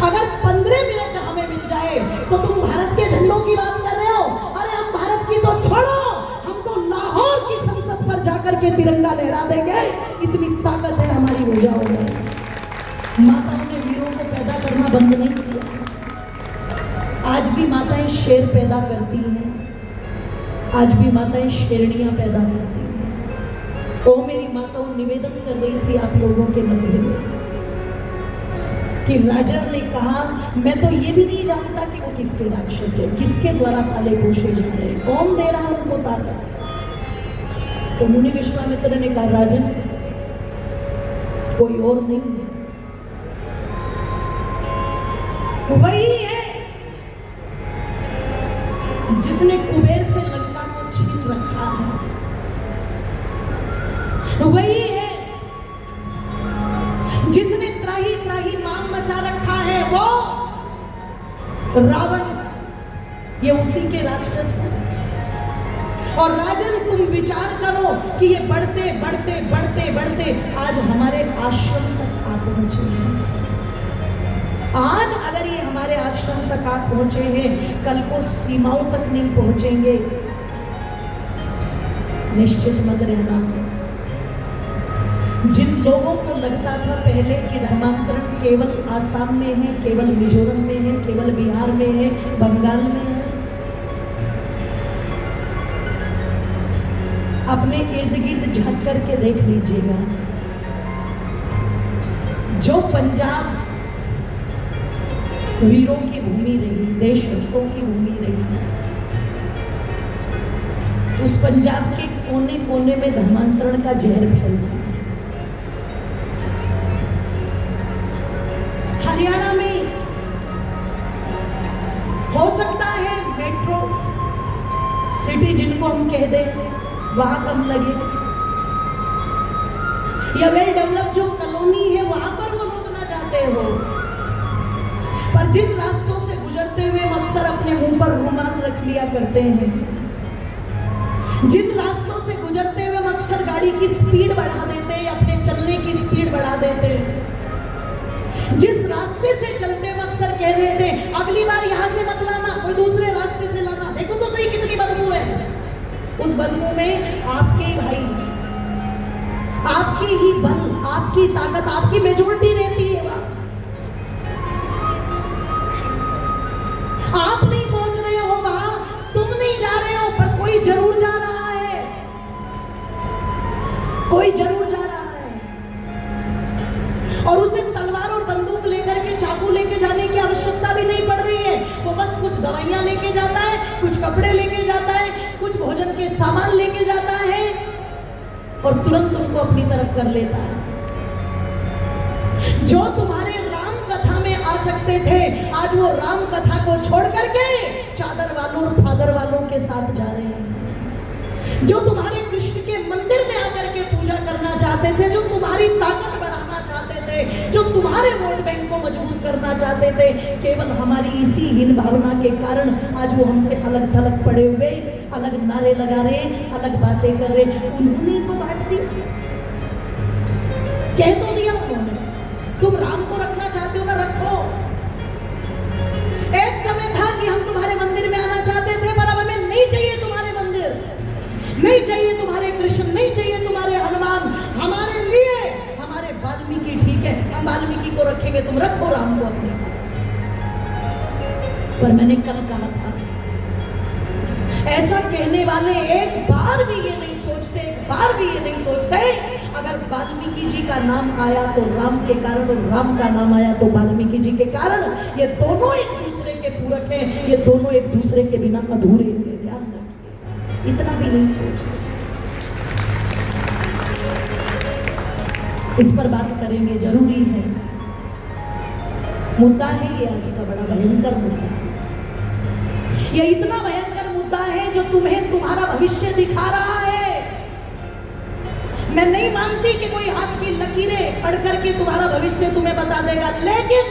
अगर 15 मिनट हमें मिल जाए तो तुम भारत के झंडों की बात कर रहे हो? अरे हम भारत की तो छोड़ो, हम तो लाहौर की संसद पर जाकर के तिरंगा लहरा देंगे, इतनी ताकत है हमारी भुजाओं में। माताओं ने वीरों को पैदा करना बंद नहीं किया, आज भी माताएं शेर पैदा करती हैं, आज भी माताएं शेरनियां पैदा करती हैं। ओ मेरी माताओं, निवेदन कर रही थी आप लोगों के मध्य में कि राजा ने कहा, मैं तो ये भी नहीं जानता कि वो किसके राक्षस है, किसके द्वारा पाले पोषे जा रहे, कौन दे रहा उनको ताकत। तो मुनि विश्वामित्र ने कहा, राजन कोई और नहीं है, वही है जिसने कुबेर से लंका को छीन रखा है, वही है जिसने त्राही त्राही मांग मचा रखा है, वो रावण, ये उसी के राक्षस हैं। और राजन तुम विचार करो कि ये बढ़ते बढ़ते बढ़ते बढ़ते आज हमारे आश्रम तक आ पहुंचे हैं। आज अगर ये हमारे आश्रम तक आ पहुंचे हैं, कल को सीमाओं तक नहीं पहुंचेंगे, निश्चित मत रहना। जिन लोगों को लगता था पहले कि धर्मांतरण केवल आसाम में है, केवल मिजोरम में है, केवल बिहार में है, बंगाल में है, अपने इर्द गिर्द झांक करके देख लीजिएगा। जो पंजाब वीरों की भूमि रही, देशभक्तों की भूमि रही, उस पंजाब के कोने कोने में धर्मांतरण का जहर फैलता। हरियाणा में हो सकता है मेट्रो सिटी जिनको हम कह दें वहां कम लगे, या वेल डेवलप जो कॉलोनी है वहां पर वो लोग ना जाते हो, पर जिन रास्तों से गुजरते हुए हम अक्सर अपने मुंह पर रुमाल रख लिया करते हैं, जिन रास्तों से गुजरते हुए हम अक्सर गाड़ी की स्पीड बढ़ा देते हैं, अपने चलने की स्पीड बढ़ा देते हैं, जिस रास्ते से चलते हम अक्सर कह देते हैं अगली बार यहां से मत लाना, कोई दूसरे रास्ते से लाना, देखो तो सही कितनी बदबू है। उस बदबू में आपके ही भाई, आपकी ही बल, आपकी ताकत, आपकी मेजॉरिटी रहती है। आप नहीं पहुंच रहे हो वहां, तुम नहीं जा रहे हो, पर कोई जरूर जा रहा है, कोई जरूर जा रहा है। और उसे तलवार और बंदूक लेकर के, चाकू लेके जाने की आवश्यकता भी नहीं पड़ रही है, वो बस कुछ दवाइयां लेके जाता है, कुछ कपड़े लेके जाता है, कुछ भोजन के सामान लेके जाता है और तुरंत उनको अपनी तरफ कर लेता है। जो तुम्हारे राम कथा में आ सकते थे, आज वो राम कथा को छोड़ करके चादर वालों, फादर वालों के साथ जा रहे हैं। जो तुम्हारे कृष्ण के मंदिर में आकर के पूजा करना चाहते थे, जो तुम्हारी ताकत बढ़ाना चाहते थे, जो तुम्हारे वोट बैंक को मजबूत करना चाहते थे, केवल हमारी इसी हीन भावना के कारण आज वो हमसे अलग थलग पड़े हुए, अलग नारे लगा रहे, अलग बातें कर रहे। उन्होंने तो बांट दी, कह तो दिया उन्होंने, तुम राम को रखना चाहते हो ना रखो। एक समय था कि हम तुम्हारे मंदिर में आना चाहते थे, पर अब हमें नहीं चाहिए तुम्हारे मंदिर, नहीं चाहिए तुम्हारे कृष्ण, नहीं चाहिए तुम्हारे हनुमान, हमारे लिए हमारे वाल्मीकि ठीक है, हम वाल्मीकि को रखेंगे, तुम रखो राम को अपने पास। पर मैंने कल कहा था, ऐसा कहने वाले एक बार भी ये नहीं सोचते, एक बार भी ये नहीं सोचते अगर वाल्मीकि जी का नाम आया तो राम के कारण, और राम का नाम आया तो वाल्मीकि जी के कारण। ये दोनों एक दूसरे के पूरक हैं, ये दोनों एक दूसरे के बिना अधूरे हैं, ध्यान रखिए, इतना भी नहीं सोचते। इस पर बात करेंगे, जरूरी है, मुद्दा है ये आज का बड़ा भयंकर मुद्दा। ये इतना भयंकर मुद्दा है जो तुम्हें तुम्हारा भविष्य दिखा रहा है। मैं नहीं मानती कि कोई हाथ की लकीरें पढ़ करके तुम्हारा भविष्य तुम्हें बता देगा, लेकिन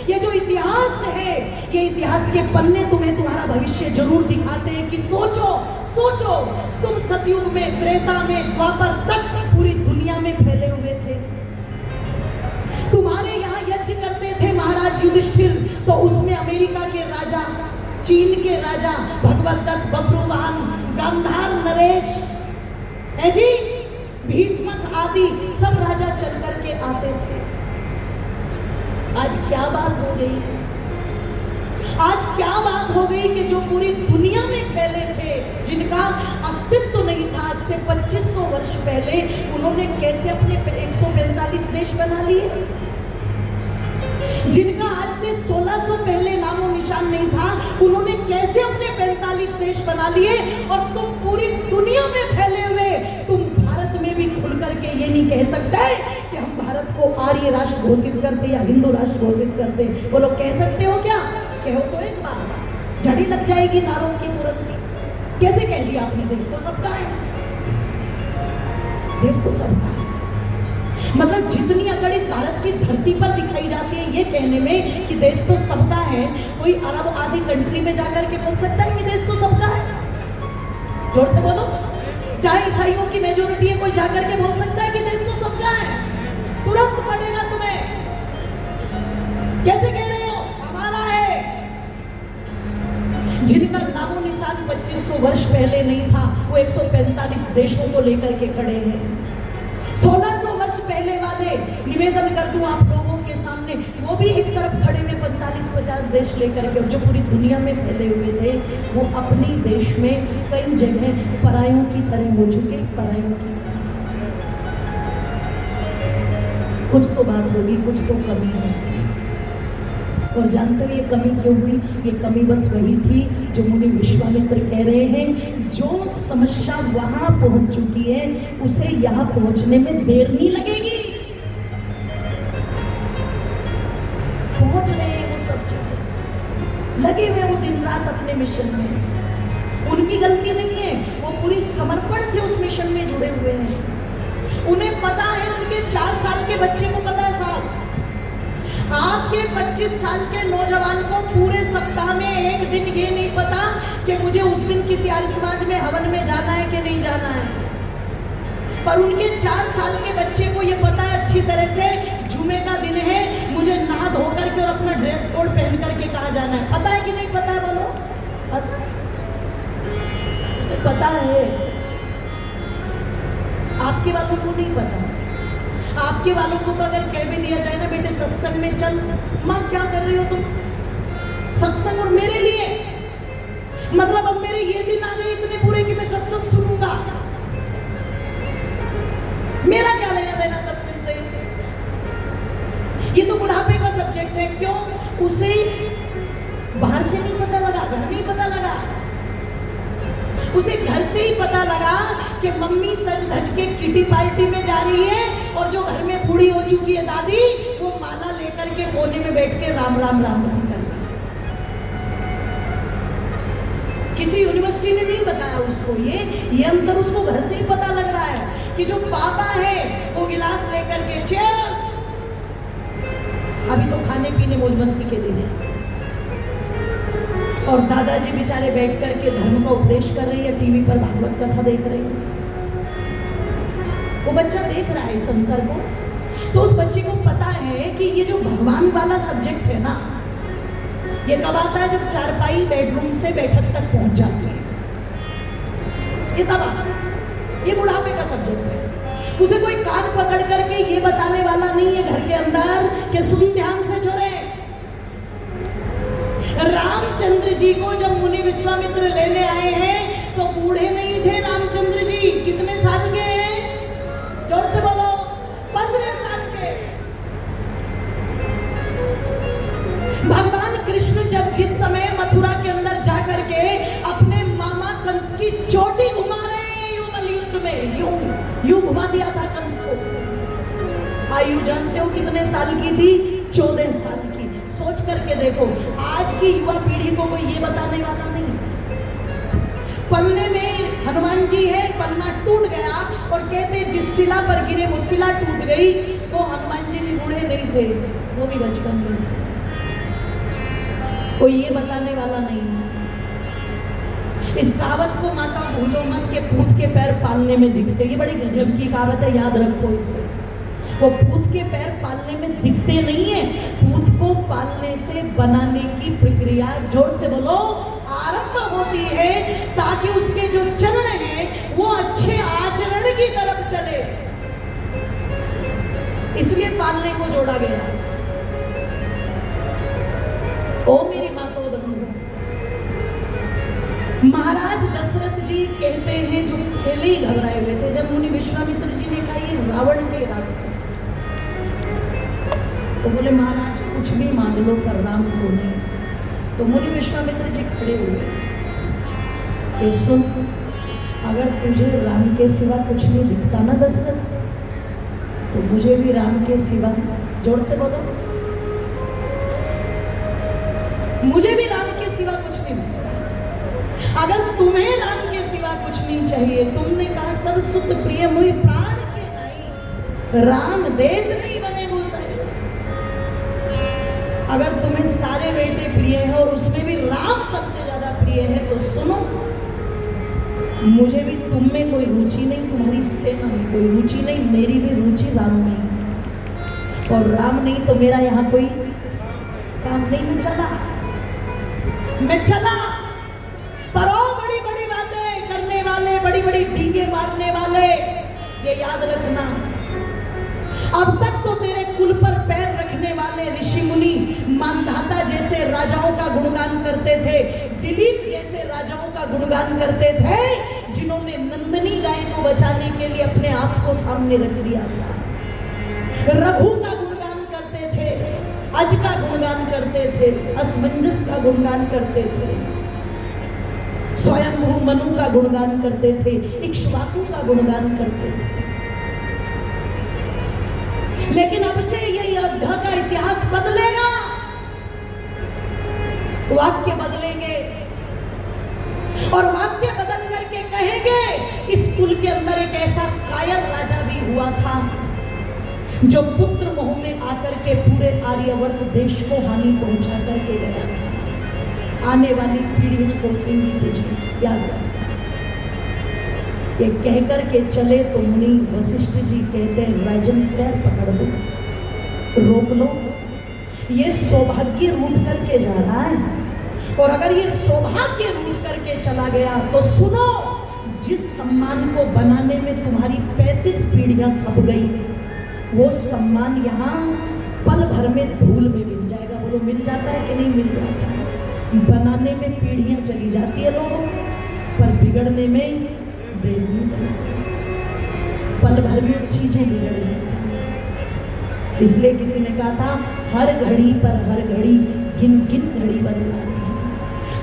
ये जो इतिहास है, ये इतिहास के पन्ने तुम्हें तुम्हारा भविष्य जरूर दिखाते हैं कि सोचो सोचो, तुम सतयुग में, त्रेता में, द्वापर तक पूरी दुनिया में फैले हुए थे। तुम्हारे यहाँ यज्ञ करते थे महाराज युधिष्ठिर, तो उसमें अमेरिका के राजा, चीन के राजा, भगवत दत्त, बब्रुवाहन, गांधार नरेश है जी, भीष्मक आदि सब राजा चल करके आते थे। आज क्या बात हो गई, आज क्या बात हो गई कि जो पूरी दुनिया में फैले थे, जिनका अस्तित्व नहीं था आज से 2500 वर्ष पहले, उन्होंने कैसे अपने 145 देश बना लिए। जिनका आज से 1600 पहले नामो निशान नहीं था, उन्होंने कैसे अपने 45 देश बना लिए। और तुम पूरी दुनिया में फैले हुए, तुम भारत में भी खुल करके ये नहीं कह सकते कि हम भारत को आर्य राष्ट्र घोषित करते या हिंदू राष्ट्र घोषित करते। बोलो कह सकते हो क्या? कहो तो एक बार झड़ी लग जाएगी नारों की तुरंत ही। कैसे कह दिया आपने? देश तो सबका है, देश तो सबका है। मतलब जितनी अकड़ इस भारत की धरती पर दिखाई जाती है ये कहने में कि देश तो सबका है, कोई अरब आदि कंट्री में जाकर के बोल सकता है कि देश तो सबका है? जोर से बोलो। चाहे ईसाइयों की मेजोरिटी है, कोई जाकर के बोल सकता है कि देश तो सबका है? तुरंत पड़ेगा तुम्हें। कैसे कह रहे हो हमारा है? जिनका नामो निशान 2500 वर्ष पहले नहीं था, वो 145 देशों को लेकर के खड़े हैं। 1600 वर्ष पहले वाले, निवेदन कर दूं आप लोगों के सामने, वो भी एक तरफ खड़े में 45-50 देश लेकर के, जो पूरी दुनिया में फैले हुए थे, वो अपनी देश में कई जगह परायों की तरह हो चुके। परायों की कुछ तो बात होगी, कुछ तो कमी है। और जानते हो ये कमी क्यों हुई? ये कमी बस वही थी जो मुनि विश्वामित्र कह रहे हैं, जो समस्या वहां पहुंच चुकी है उसे यहां पहुंचने में देर नहीं लगेगी। पहुंच रहे हैं वो सब जगह, लगे हुए वो दिन रात अपने मिशन में। उनकी गलती नहीं है, वो पूरी समर्पण से उस मिशन में जुड़े हुए हैं। उन्हें पता है, उनके 4 साल के बच्चे को पता है साहब, आपके 25 साल के नौजवान को पूरे सप्ताह में एक दिन ये नहीं पता कि मुझे उस दिन किसी आर्य समाज में हवन में जाना है कि नहीं जाना है। पर उनके 4 साल के बच्चे को ये पता है अच्छी तरह से, जुमे का दिन है, मुझे नहा धो करके और अपना ड्रेस कोड पहन करके कहाँ जाना है। पता है कि नहीं पता है? बोलो पता है, उसे पता है। आपके वालों को नहीं पता। आपके वालों को तो अगर कह भी दिया जाए ना, बेटे सत्संग में चल, माँ क्या कर रही हो तुम? सत्संग और मेरे लिए, मतलब अब मेरे ये दिन आ गए इतने पूरे कि मैं सत्संग सुनूंगा। मेरा क्या लेना देना सत्संग से? ये तो बुढ़ापे का सब्जेक्ट है। क्यों? उसे बाहर से नहीं पता लगा, घर में ही पता लगा। उसे घर से ही पता लगा कि मम्मी सज धज के किटी पार्टी में जा रही है, और जो घर में बूढ़ी हो चुकी है दादी, वो माला लेकर के कोने में बैठ के राम राम राम राम कर रही है। किसी यूनिवर्सिटी ने नहीं बताया उसको ये अंतर उसको घर से ही पता लग रहा है कि जो पापा है वो गिलास लेकर के चीयर्स, अभी तो खाने पीने मौज मस्ती के दिन है, और दादाजी बेचारे बैठ करके धर्म का उपदेश कर रही है, टीवी पर भागवत कथा देख रही है। वो बच्चा देख रहा है संसार को, तो उस बच्चे को पता है कि ये जो भगवान वाला सब्जेक्ट है ना, ये कब आता है? जब चारपाई बेडरूम से बैठक तक पहुंच जाती है, ये तब आता है। ये बुढ़ापे का सब्जेक्ट है। उसे कोई कान पकड़ करके ये बताने वाला नहीं है घर के अंदर कि सुन ध्यान से छोरे। रामचंद्र जी को जब मुनि विश्वामित्र लेने आए हैं तो बूढ़े नहीं थे रामचंद्र जी। कितने साल के हैं? जोर से बोलो। 15 साल के। भगवान कृष्ण जब जिस समय मथुरा के अंदर जाकर के अपने मामा कंस की चोटी घुमा रहे हैं युगल युद्ध में, यूं घुमा दिया था कंस को। आयु जानते हो कितने साल की थी? 14 साल की। सोच करके देखो, आज की युवा पीढ़ी को कोई ये बताने वाला नहीं। पलने में हनुमान जी है, पन्ना टूट गया और कहते जिस शिला पर गिरे वो शिला टूट गई। वो हनुमान जी भी बूढ़े नहीं थे, वो भी बचपन में थे। कोई ये बताने वाला नहीं है। इस कहावत को माता भूलो मत के पूत के पैर पालने में दिखते। ये बड़ी गजब की कहावत है, याद रखो इसे। वो पूत के पैर पालने में दिखते नहीं है, पूत को पालने से बनाने की प्रक्रिया, जोर से बोलो, आरंभ होती है, ताकि उसके जो चरण हैं वो अच्छे आचरण की तरफ चले। इसलिए पालने को जोड़ा गया। ओ मेरी माताओं बंधुओं, महाराज दशरथ जी कहते हैं, जो पहले ही घबराए हुए थे, जब मुनि विश्वामित्र जी ने कहा ये रावण के राक्षस, तो बोले महाराज कुछ भी मांग लो पर राम को नहीं। तो मुनि विश्वामित्र जी खड़े हुए कि सुन, अगर तुझे राम के सिवा कुछ नहीं दिखता ना दशरथ, तो मुझे भी राम के सिवा, जोर से बोलो, मुझे भी राम के सिवा कुछ नहीं दिखता। अगर तुम्हें राम के सिवा कुछ नहीं चाहिए, तुमने कहा सब सुत प्रिय मुझे प्राण के नहीं, राम देत नहीं बने वो सारे। अगर तुम्हें सारे बेटे प्रिय हैं और उसमें भी राम सबसे ज्यादा प्रिय है, तो सुनो, मुझे भी तुम में कोई रुचि नहीं, तुम्हारी सेना में कोई रुचि नहीं, मेरी भी रुचि राम में। और राम नहीं तो मेरा यहाँ कोई काम नहीं। मैं चला पर ओ बड़ी बड़ी बातें करने वाले, बड़ी बड़ी डींगे मारने वाले, ये याद रखना, अब तक तो तेरे कुल पर पैर रखने वाले ऋषि मुनि मानधाता जैसे राजाओं का गुणगान करते थे, दिलीप जैसे राजाओं का गुणगान करते थे, जिन्होंने नंदनी गाय को बचाने के लिए अपने आप को सामने रख दिया था। रघु का गुणगान करते थे, अज का गुणगान करते थे, असमंजस का गुणगान करते थे, स्वयं मनु का गुणगान करते थे, इक्ष्वाकु का गुणगान करते थे। लेकिन अब से ये अयोध्या का इतिहास बदलेगा, वाक्य बदलेंगे और वाक्य बदल करके कहेंगे इस कुल के अंदर एक ऐसा कायर राजा भी हुआ था जो पुत्र मोह में आकर के पूरे आर्यवर्त देश को हानि पहुंचा करके गया था। आने वाली पीढ़ियों को सिंह तुझे याद रखना। ये कहकर के चले तो मुनि वशिष्ठ जी कहते हैं, राजन पैर पकड़ लो, रोक लो, ये सौभाग्य रूठ करके जा रहा है, और अगर ये सौभाग्य रूठ करके चला गया तो सुनो, जिस सम्मान को बनाने में तुम्हारी 35 पीढ़ियां खप गई, वो सम्मान यहाँ पल भर में धूल में मिल जाएगा। बोलो मिल जाता है कि नहीं मिल जाता है? बनाने में पीढ़ियां चली जाती है लोगों, पर बिगड़ने में देर नहीं लगती, पल भर में चीजें बिगड़ जाती हैं। इसलिए किसी ने कहा था, हर घड़ी पर हर घड़ी गिन गिन घड़ी बदलानी है।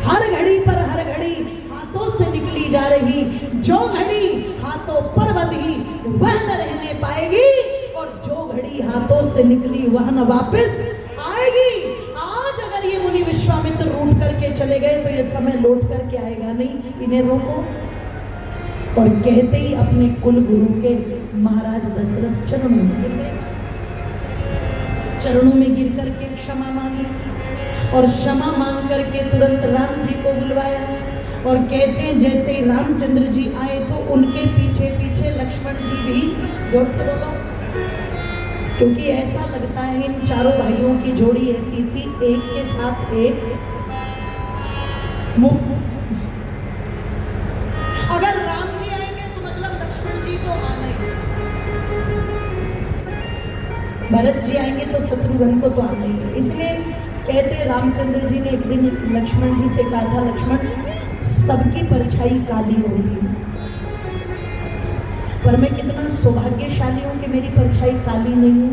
हर घड़ी पर हर घड़ी हाथों से निकली जा रही जो घड़ी हाथों पर बंधी वह न रहने पाएगी, और जो घड़ी हाथों से निकली वह न वापस आएगी। आज अगर ये मुनि विश्वामित्र रूठ करके चले गए तो ये समय लौट करके आएगा नहीं, इन्हें रोको। और कहते ही अपने कुल गुरु के महाराज दशरथ चरणों में गिर गए, चरणों में गिर करके क्षमा मांगी, और क्षमा मांग करके तुरंत राम जी को बुलवाया। और कहते हैं जैसे ही रामचंद्र जी आए तो उनके पीछे पीछे लक्ष्मण जी भी, जोर से बोलो, क्योंकि ऐसा लगता है इन चारों भाइयों की जोड़ी ऐसी थी, एक के साथ एक मुफ्त। अगर राम जी आएंगे तो मतलब लक्ष्मण जी तो आना ही, भरत जी आएंगे तो शत्रुघ्न को तो आना ही। इसलिए कहते रामचंद्र जी ने एक दिन लक्ष्मण जी से कहा था, लक्ष्मण सबकी परछाई काली होगी, पर मैं कितना सौभाग्यशाली हूं कि मेरी परछाई काली नहीं है।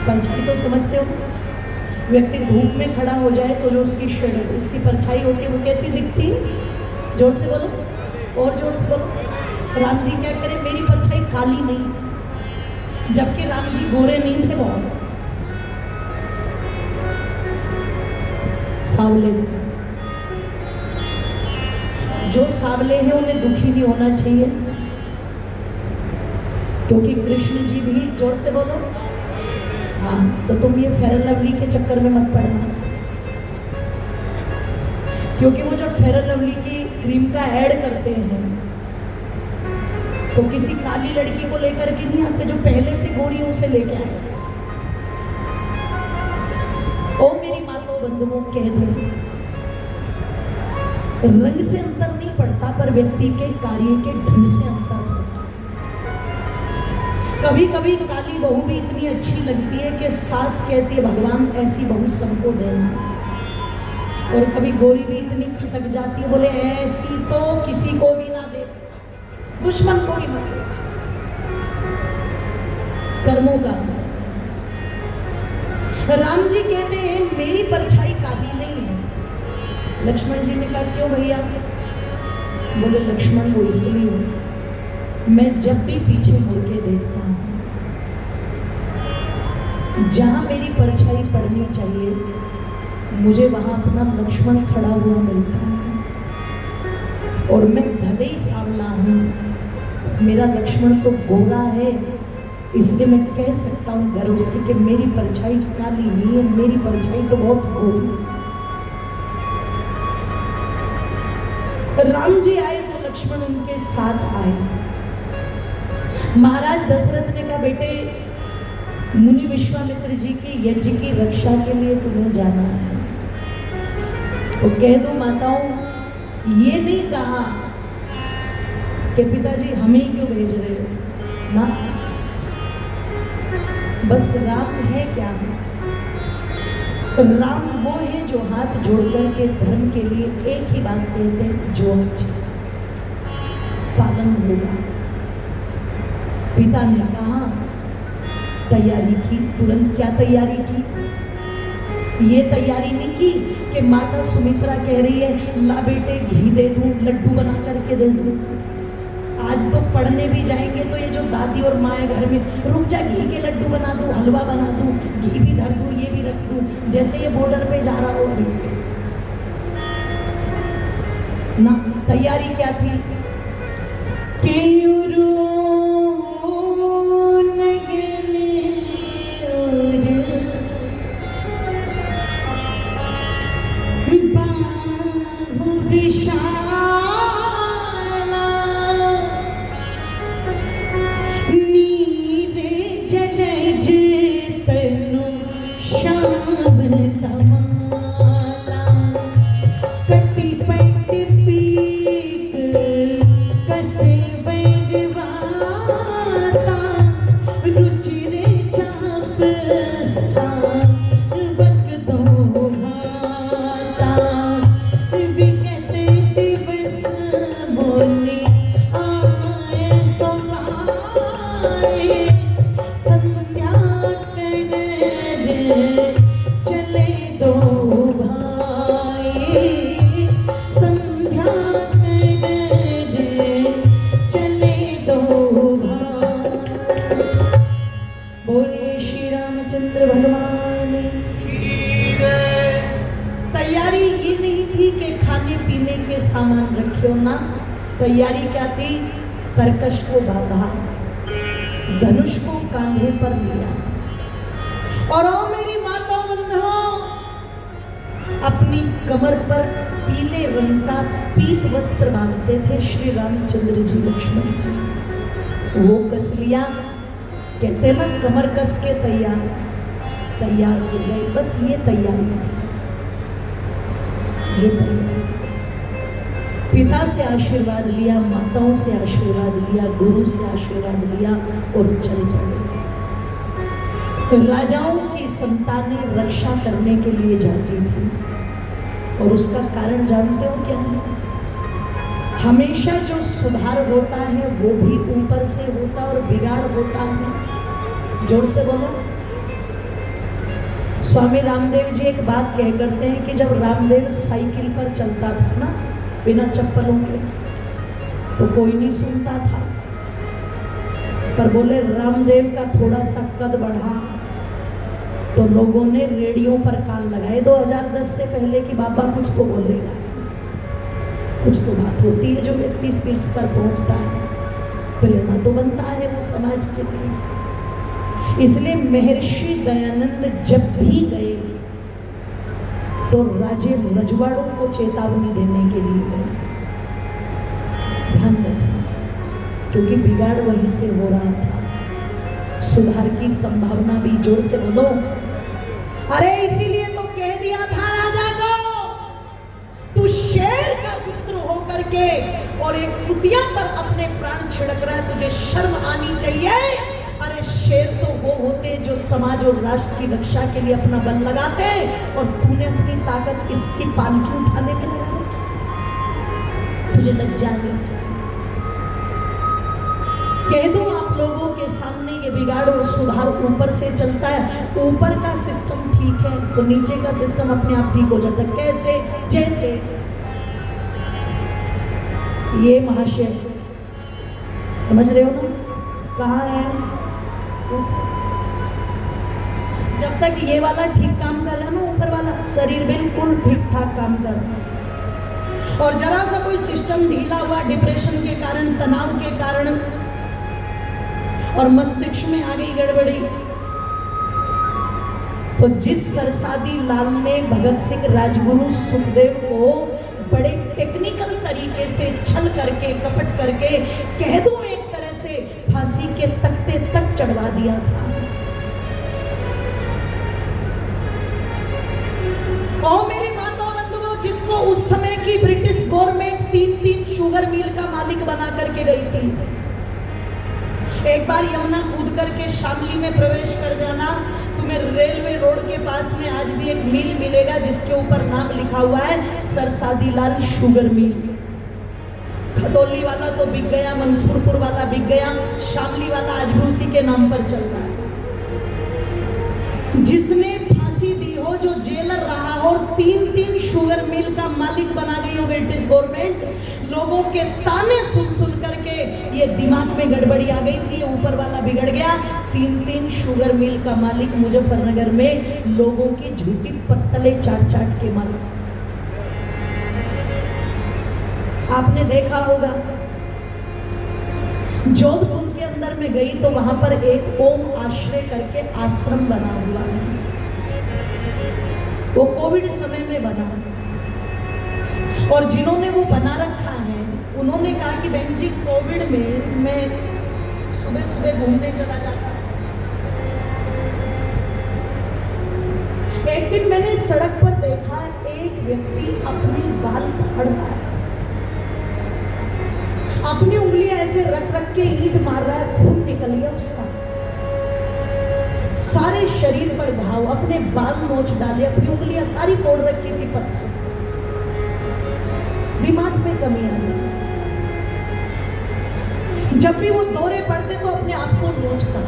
परछाई तो समझते हो, व्यक्ति धूप में खड़ा हो जाए तो जो उसकी शेड, उसकी परछाई होती है, वो कैसी दिखती है? जोर से बोलो, और जोर से बोलो। राम जी क्या करें, मेरी परछाई काली नहीं, जबकि राम जी गोरे नहीं थे, बहुत सावले। जो सांवले हैं उन्हें दुखी नहीं होना चाहिए, क्योंकि कृष्ण जी भी, जोर से बोलो, हाँ, तो तुम ये फेयर लवली के चक्कर में मत पड़ना, क्योंकि वो जब फेयर लवली की क्रीम का ऐड करते हैं तो किसी काली लड़की को लेकर के नहीं आते, जो पहले से गोरी है उसे लेके आए। ओ मेरी माताओं बंधुओं, कह दूं, रंग से अंतर नहीं पड़ता, पर व्यक्ति के कार्य के ढंग से अंतर पड़ता। कभी कभी काली बहू भी इतनी अच्छी लगती है कि सास कहती है भगवान ऐसी बहू सबको देना, और कभी गोरी भी इतनी खटक जाती है, बोले ऐसी तो किसी को भी ना दे, दुश्मन को भी मत दे। कर्मों का, राम जी कहते हैं मेरी परछाई काली नहीं है। लक्ष्मण जी ने कहा क्यों भैया? बोले लक्ष्मण वो इसलिए, मैं जब भी पीछे मुड़ के देखता हूं, जहां मेरी परछाई पड़नी चाहिए मुझे वहां अपना लक्ष्मण खड़ा हुआ मिलता है, और मैं भले ही सांवला हूं, मेरा लक्ष्मण तो गोरा है, इसलिए मैं कह सकता हूँ गर्व से कि मेरी परछाई काली नहीं है, मेरी परछाई तो बहुत गोरी। राम जी आए तो लक्ष्मण उनके साथ आए। महाराज दशरथ ने कहा बेटे, मुनि विश्वामित्र जी की यज्ञ की रक्षा के लिए तुम्हें जाना है, तो कह दो माताओं, ये नहीं कहा कि पिताजी हमें क्यों भेज रहे हो ना, बस राम है क्या? राम वो है जो हाथ जोड़कर के धर्म के लिए एक ही बात कहते हैं, जो पालन होगा। पिता ने कहा, तैयारी की, तुरंत क्या तैयारी की? ये तैयारी नहीं की कि माता सुमित्रा कह रही है ला बेटे घी दे दूं, लड्डू बना करके दे दूं। आज तो पढ़ने भी जाएंगे तो ये जो दादी और माँ है घर में, रुक जा घी के लड्डू बना दूं, हलवा बना दूं, घी भी धर दूं, ये भी रख दूं, जैसे ये बॉर्डर पे जा रहा हो अभी से ना। तैयारी क्या थी? सामान रखियो ना। तैयारी क्या थी? तरकश को बांधा, धनुष को कांधे पर लिया, और ओ मेरी माताओं बंधुओं, अपनी कमर पर पीले रंग का पीत वस्त्र बांधते थे श्री रामचंद्र जी लक्ष्मण जी। वो कस लिया, कहते ना कमर कस के तैयार हो गए। बस ये तैयारी थी, ये तैयारी। पिता से आशीर्वाद लिया, माताओं से आशीर्वाद लिया, गुरु से आशीर्वाद लिया और चल पड़े। राजाओं की संतानें रक्षा करने के लिए जाती थी, और उसका कारण जानते हो क्या है? हमेशा जो सुधार होता है वो भी ऊपर से होता और बिगाड़ होता है। जोर से बोलो। स्वामी रामदेव जी एक बात कह करते हैं कि जब रामदेव साइकिल पर चलता था ना, बिना चप्पलों के, तो कोई नहीं सुनता था, पर बोले रामदेव का थोड़ा सा कद बढ़ा तो लोगों ने रेडियो पर कान लगाए 2010 से पहले कि बाबा कुछ तो बोलेगा। कुछ तो बात होती है जो व्यक्ति शीर्ष पर पहुंचता है, प्रेरणा तो बनता है वो समाज के लिए। इसलिए महर्षि दयानंद जब भी गए तो राजे रजवाड़ों को चेतावनी देने के लिए गए, ध्यान रखना, क्योंकि बिगाड़ वहीं से हो रहा था, सुधार की संभावना भी। जोर से बोलो, अरे इसीलिए तो कह दिया था राजा को, तू शेर का पुत्र होकर के और एक कुतिया पर अपने प्राण छिड़क रहा है, तुझे शर्म आनी चाहिए। अरे शेर तो वो होते जो समाज और राष्ट्र की रक्षा के लिए अपना बल लगाते, और तूने अपनी ताकत इसकी पालकी उठाने में लगा रखी। तुझे लज्जा नहीं चाहिए। कह दो आप लोगों के सामने ये बिगाड़ और सुधार ऊपर से चलता है, ऊपर का सिस्टम ठीक है तो नीचे का सिस्टम अपने आप ठीक हो जाता है। कैसे? जैसे ये महाशय, समझ रहे हो ना, कहाँ है? जब तक ये वाला ठीक काम कर रहा है ना, ऊपर वाला शरीर बिल्कुल ठीक ठाक काम कर रहा है, और जरा सा कोई सिस्टम ढीला हुआ डिप्रेशन के कारण, तनाव के कारण, और मस्तिष्क में आ गई गड़बड़ी, तो जिस सरसादी लाल ने भगत सिंह, राजगुरु, सुखदेव को बड़े टेक्निकल तरीके से छल करके, कपट करके, कह दो एक तरह से फांसी के तख्ते तक चढ़वा दिया था, और मेरी माताओं बंधुओं, जिसको उस समय की ब्रिटिश गवर्नमेंट 3-3 शुगर मिल का मालिक बना करके गई थी। एक बार यमुना कूद करके शामली में प्रवेश कर जाना, तुम्हें रेलवे रोड के पास में आज भी एक मिल मिलेगा जिसके ऊपर नाम लिखा हुआ है सरसादी लाल शुगर मिल। खतौली वाला तो बिक गया, मंसूरपुर वाला बिक गया, शामली वाला आज भी उसी के नाम पर चल रहा है। जिसने फांसी दी हो, जो जेलर रहा हो, 3-3 शुगर मिल का मालिक बना गई हो ब्रिटिश गवर्नमेंट, लोगों के ताने सुन सुन करके ये दिमाग में गड़बड़ी आ गई थी, ये ऊपर वाला बिगड़ गया। 3-3 शुगर मिल का मालिक मुजफ्फरनगर में लोगों की झूठी पत्तले चाट चाट के मारा। आपने देखा होगा, जोधपुर के अंदर में गई तो वहां पर एक ओम आश्रय करके आश्रम बना हुआ है, वो कोविड समय में बना, और जिन्होंने वो बना रखा है उन्होंने कहा कि बहन जी कोविड में मैं सुबह सुबह घूमने चला जाता। एक दिन मैंने सड़क पर देखा एक व्यक्ति अपनी बाल फाड़ रहा है, अपनी उंगलियां ऐसे रख रख के ईंट मार रहा है, खून निकल गया उसका, सारे शरीर पर घाव, अपने बाल नोच डाले, अपनी उंगलियां सारी फोड़ रखी थी पत्थर से। दिमाग में कमी आ गई, जब भी वो दौरे पड़ते तो अपने आप को नोचता।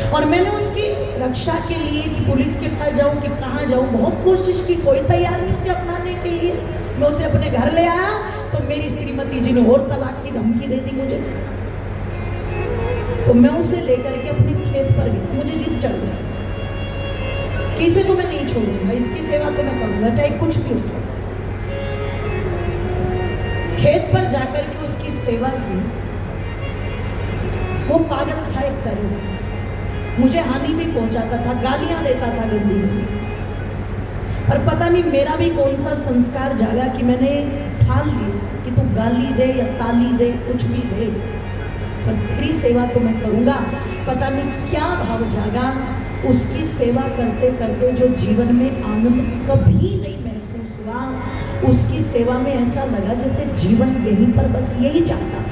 और मैंने उसकी रक्षा के लिए कि पुलिस के पास जाऊं कि कहाँ जाऊं, बहुत कोशिश की, कोई तैयार नहीं उसे अपनाने के लिए। मैं उसे अपने घर ले आया तो मेरी श्रीमती जी ने और तलाक की धमकी दे दी मुझे, तो मैं उसे लेकर के अपने खेत पर गई। मुझे जिद चढ़ गई कि इसे तो मैं नहीं छोड़ूंगा, इसकी सेवा तो मैं करूंगा चाहे कुछ भी हो। खेत पर जाकर के उसकी सेवा की। वो पागल था एक तरह से, मुझे हानि भी पहुंचाता था, गालियां देता था गंदी। पर पता नहीं मेरा भी कौन सा संस्कार जागा कि मैंने ठान लिया कि तू गाली दे या ताली दे, कुछ भी दे, पर तेरी सेवा तो मैं करूंगा। पता नहीं क्या भाव जागा, उसकी सेवा करते करते जो जीवन में आनंद कभी नहीं महसूस हुआ, उसकी सेवा में ऐसा लगा जैसे जीवन यहीं पर बस यही चाहता था।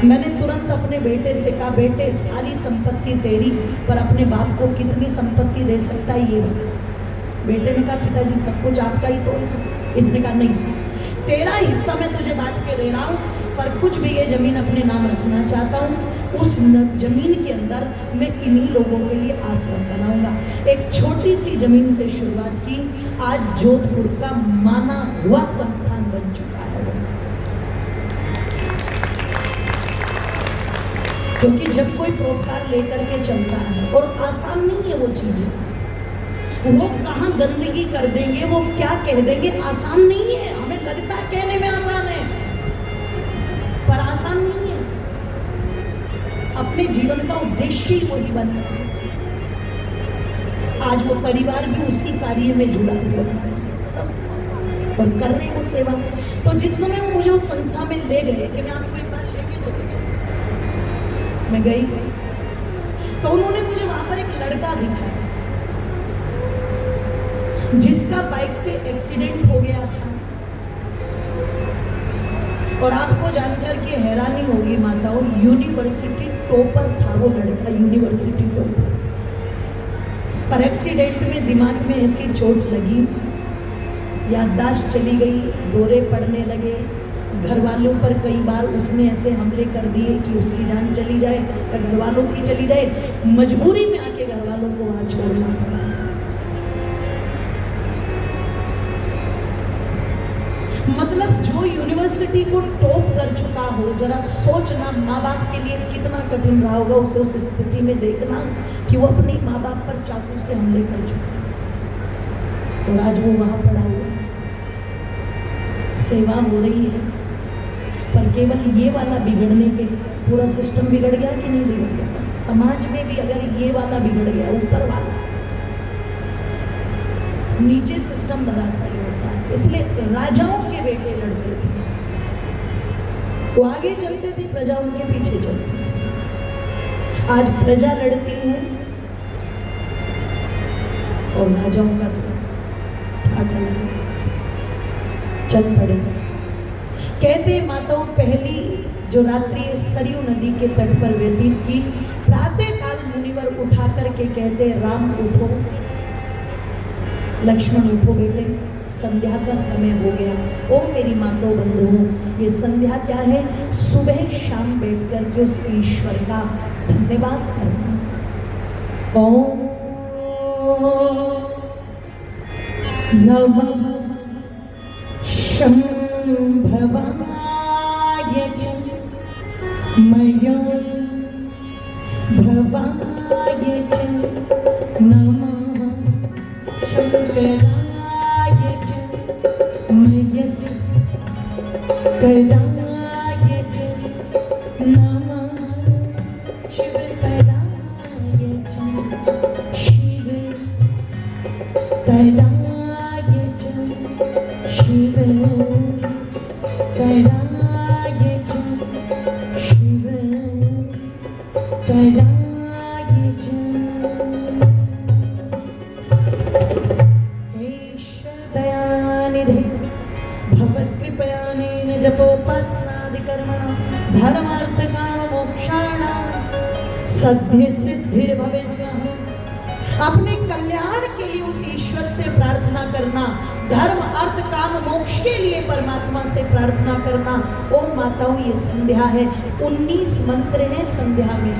मैंने तुरंत अपने बेटे से कहा, बेटे सारी संपत्ति तेरी, पर अपने बाप को कितनी संपत्ति दे सकता है ये बता। बेटे ने कहा, पिताजी सब कुछ आपका ही तो है। इसने कहा, नहीं, तेरा हिस्सा मैं तुझे बांट के दे रहा हूँ, पर कुछ भी ये जमीन अपने नाम रखना चाहता हूँ। उस जमीन के अंदर मैं इन्हीं लोगों के लिए आश्रम बनाऊंगा। एक छोटी सी जमीन से शुरुआत की, आज जोधपुर का माना हुआ संस्थान बन चुका है। क्योंकि जब कोई प्रोत्साहन लेकर के चलता है, और आसान नहीं है वो चीजें, वो कहाँ गंदगी कर देंगे, वो क्या कह देंगे, आसान नहीं है। हमें लगता है कहने में आसान है, पर आसान नहीं है। अपने जीवन का उद्देश्य ही वही बनना है। आज वो परिवार भी उसी कार्य में जुड़ा हुआ है सब, और कर रहे वो सेवा। तो जिस समय वो मुझे उस संस्था में ले गए कि मैं आपको एक बात लेके चलूं, मैं गई तो उन्होंने मुझे वहां पर एक लड़का दिखाया जिसका बाइक से एक्सीडेंट हो गया था। और आपको जानकर के हैरानी होगी माताओं, यूनिवर्सिटी टॉपर था वो लड़का, यूनिवर्सिटी टॉपर। पर एक्सीडेंट में दिमाग में ऐसी चोट लगी, याददाश्त चली गई, दौरे पड़ने लगे। घर वालों पर कई बार उसने ऐसे हमले कर दिए कि उसकी जान चली जाए या घर वालों की चली जाए। मजबूरी में आके घर वालों को वहां छोड़ना पड़ा। मतलब जो यूनिवर्सिटी को टॉप कर चुका हो, जरा सोचना माँ बाप के लिए कितना कठिन रहा होगा उसे उस स्थिति में देखना कि वो अपनी माँ बाप पर चाकू से हमले कर चुका। और आज वो वहां पड़ा हुआ, सेवा हो रही है, पर केवल ये वाला बिगड़ने के पूरा सिस्टम बिगड़ गया कि नहीं बिगड़ गया। बस समाज में भी अगर ये वाला बिगड़ गया, ऊपर वाला, नीचे सिस्टम धराशायी होता है। इसलिए राजाओं के बेटे लड़ते थे, वो आगे चलते थे, प्रजा उनके पीछे चलती थी। आज प्रजा लड़ती है और राजाओं का चल पड़े। कहते माताओं, पहली जो रात्रि सरयू नदी के तट पर व्यतीत की, प्रातः काल मुनिवर उठा करके कहते, राम उठो, लक्ष्मण उठो बेटे, संध्या का समय हो गया। ओ मेरी माताओं बंधुओं, ये संध्या क्या है? सुबह शाम बैठ करके उस ईश्वर का धन्यवाद करना। ओम नमः शंभवाय च मयो भवाय च नमः शंकराय च मयस कराय च नमः शिवतराय च शिव तराय च शिव तराय च शिव तराय च। दयानिधे भवत्कृपयानेन जपोपासनादिकर्मणां धर्मार्थ काम मोक्षाणां सिद्धिर्भवेत्। अपने कल्याण के लिए उस ईश्वर से प्रार्थना करना, धर्म अर्थ काम मोक्ष के लिए परमात्मा से प्रार्थना करना। ओ माताओं, ये संध्या है, 19 मंत्र हैं संध्या में।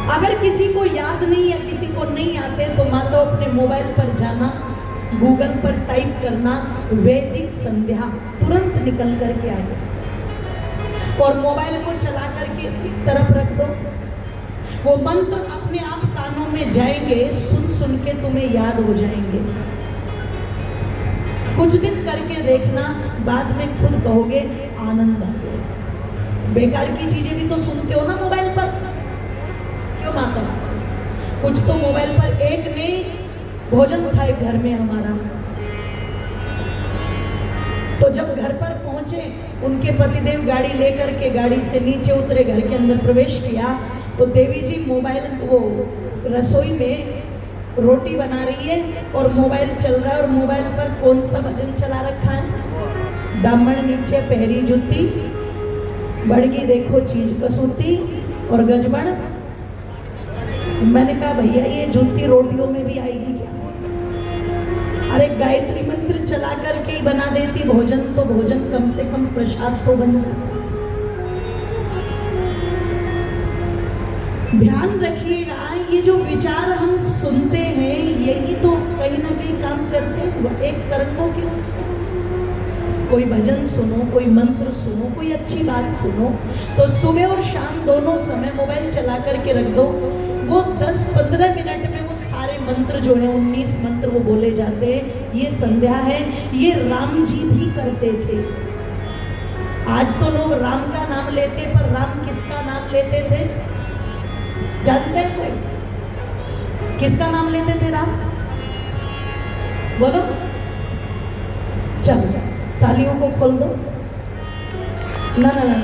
अगर किसी को याद नहीं या किसी को नहीं आते तो माताओं अपने मोबाइल पर जाना, गूगल पर टाइप करना वैदिक संध्या, तुरंत निकल करके आएगा। और मोबाइल को चला करके एक तरफ रख दो, वो मंत्र अपने आप कानों में जाएंगे, सुन सुन के तुम्हें याद हो जाएंगे। कुछ दिन करके देखना, बाद में खुद कहोगे आनंद आ गया। बेकार की चीजें भी तो सुनते हो ना मोबाइल पर, क्यों माता? कुछ तो मोबाइल पर, एक ने भोजन था एक घर में हमारा, तो जब घर पर पहुंचे उनके पतिदेव गाड़ी लेकर के गाड़ी से नीचे उतरे, घर के अंदर प्रवेश किया तो देवी जी मोबाइल, वो रसोई में रोटी बना रही है और मोबाइल चल रहा है। और मोबाइल पर कौन सा भजन चला रखा है? दामन नीचे पहरी जुत्ती, बड़गी देखो चीज कसूती और गजबड़। मैंने कहा भैया ये जुत्ती रोटियों में भी आएगी क्या? अरे गायत्री मंत्र चला करके ही बना देती भोजन, तो भोजन कम से कम प्रसाद तो बन जाता। ध्यान रखिएगा, ये जो विचार हम सुनते हैं यही तो कहीं ना कहीं काम करते हैं एक तरंगों के। कोई भजन सुनो, कोई मंत्र सुनो, कोई अच्छी बात सुनो, तो सुबह और शाम दोनों समय मोबाइल चला करके रख दो। वो 10-15 मिनट में वो सारे मंत्र जो है 19 मंत्र वो बोले जाते हैं। ये संध्या है, ये राम जी भी करते थे। आज तो लोग राम का नाम लेते, पर राम किसका नाम लेते थे जानते हैं कोई? किसका नाम लेते थे राम? बोलो, चल तालियों को खोल दो। ना ना ना,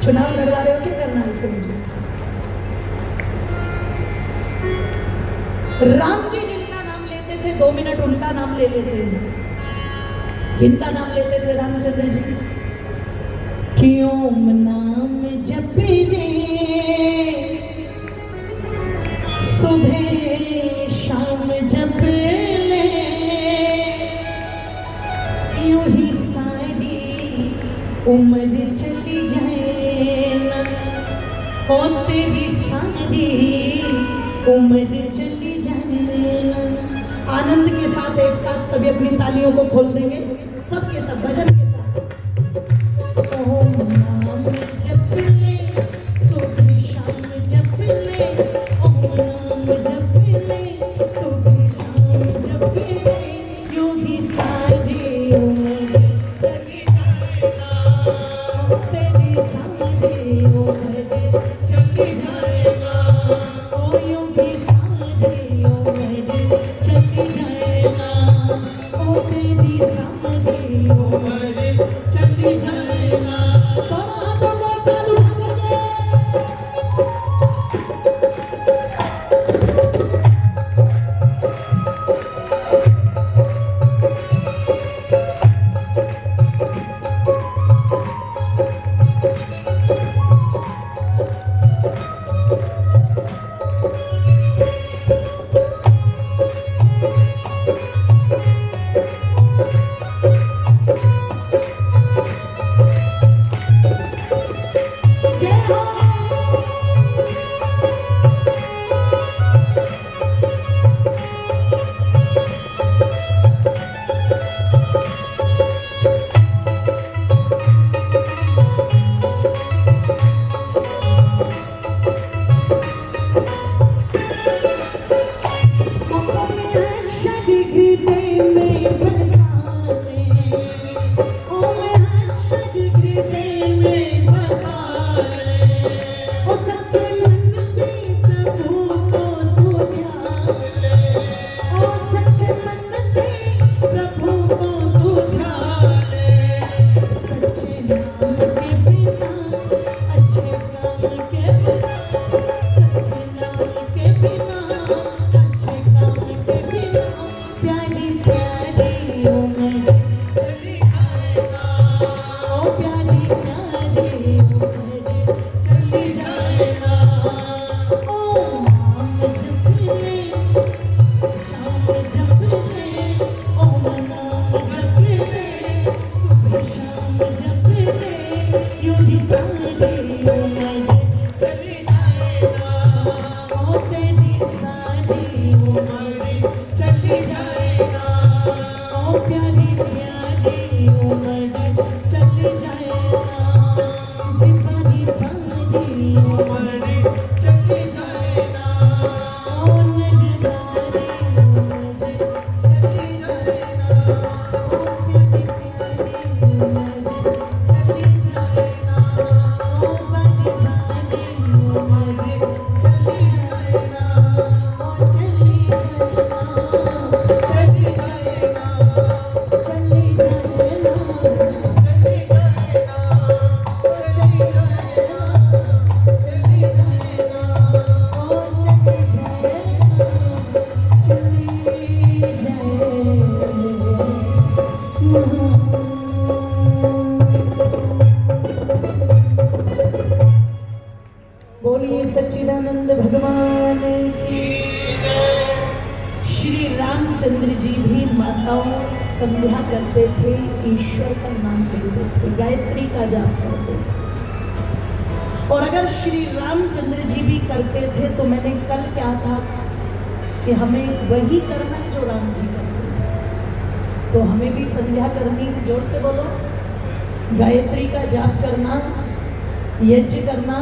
चुनाव लड़वा रहे हो, क्या करना है इसे मुझे? राम जी जिनका नाम लेते थे, 2 मिनट उनका नाम ले लेते हैं। किनका नाम लेते थे रामचंद्र जी? कि ओम नाम जपने सुबह शाम जप ले, यूं ही सारी उम्र चली जाए ना, ओ तेरी सारी उम्र चली जाए ना। आनंद के साथ एक साथ सभी अपनी तालियों को खोल देंगे, सबके सब भजन के साथ। ओम नाम जप ले सुबह शाम जप ले, ओम नाम जप ले सुबह शाम जप ले, यूं ही सारी उम्र चली जाएगा, तेरी सारी उम्र चली जाएगा, ओ यूं ही सारी उम्र चली जाएगा, ओ तेरी सारी उम्र चली जाएगा। दोनों हाथों को एक साथ उठा करके जय हो। बोलिए सच्चिदानंद भगवान की जय। श्री रामचंद्र जी भी माताओं संध्या करते थे, ईश्वर का नाम लेते थे, गायत्री का जाप करते थे। और अगर श्री रामचंद्र जी भी करते थे तो मैंने कल क्या था कि हमें वही करना है जो राम जी करते थे। तो हमें भी संध्या करनी, जोर से बोलो, गायत्री का जाप करना, यज्ञ करना।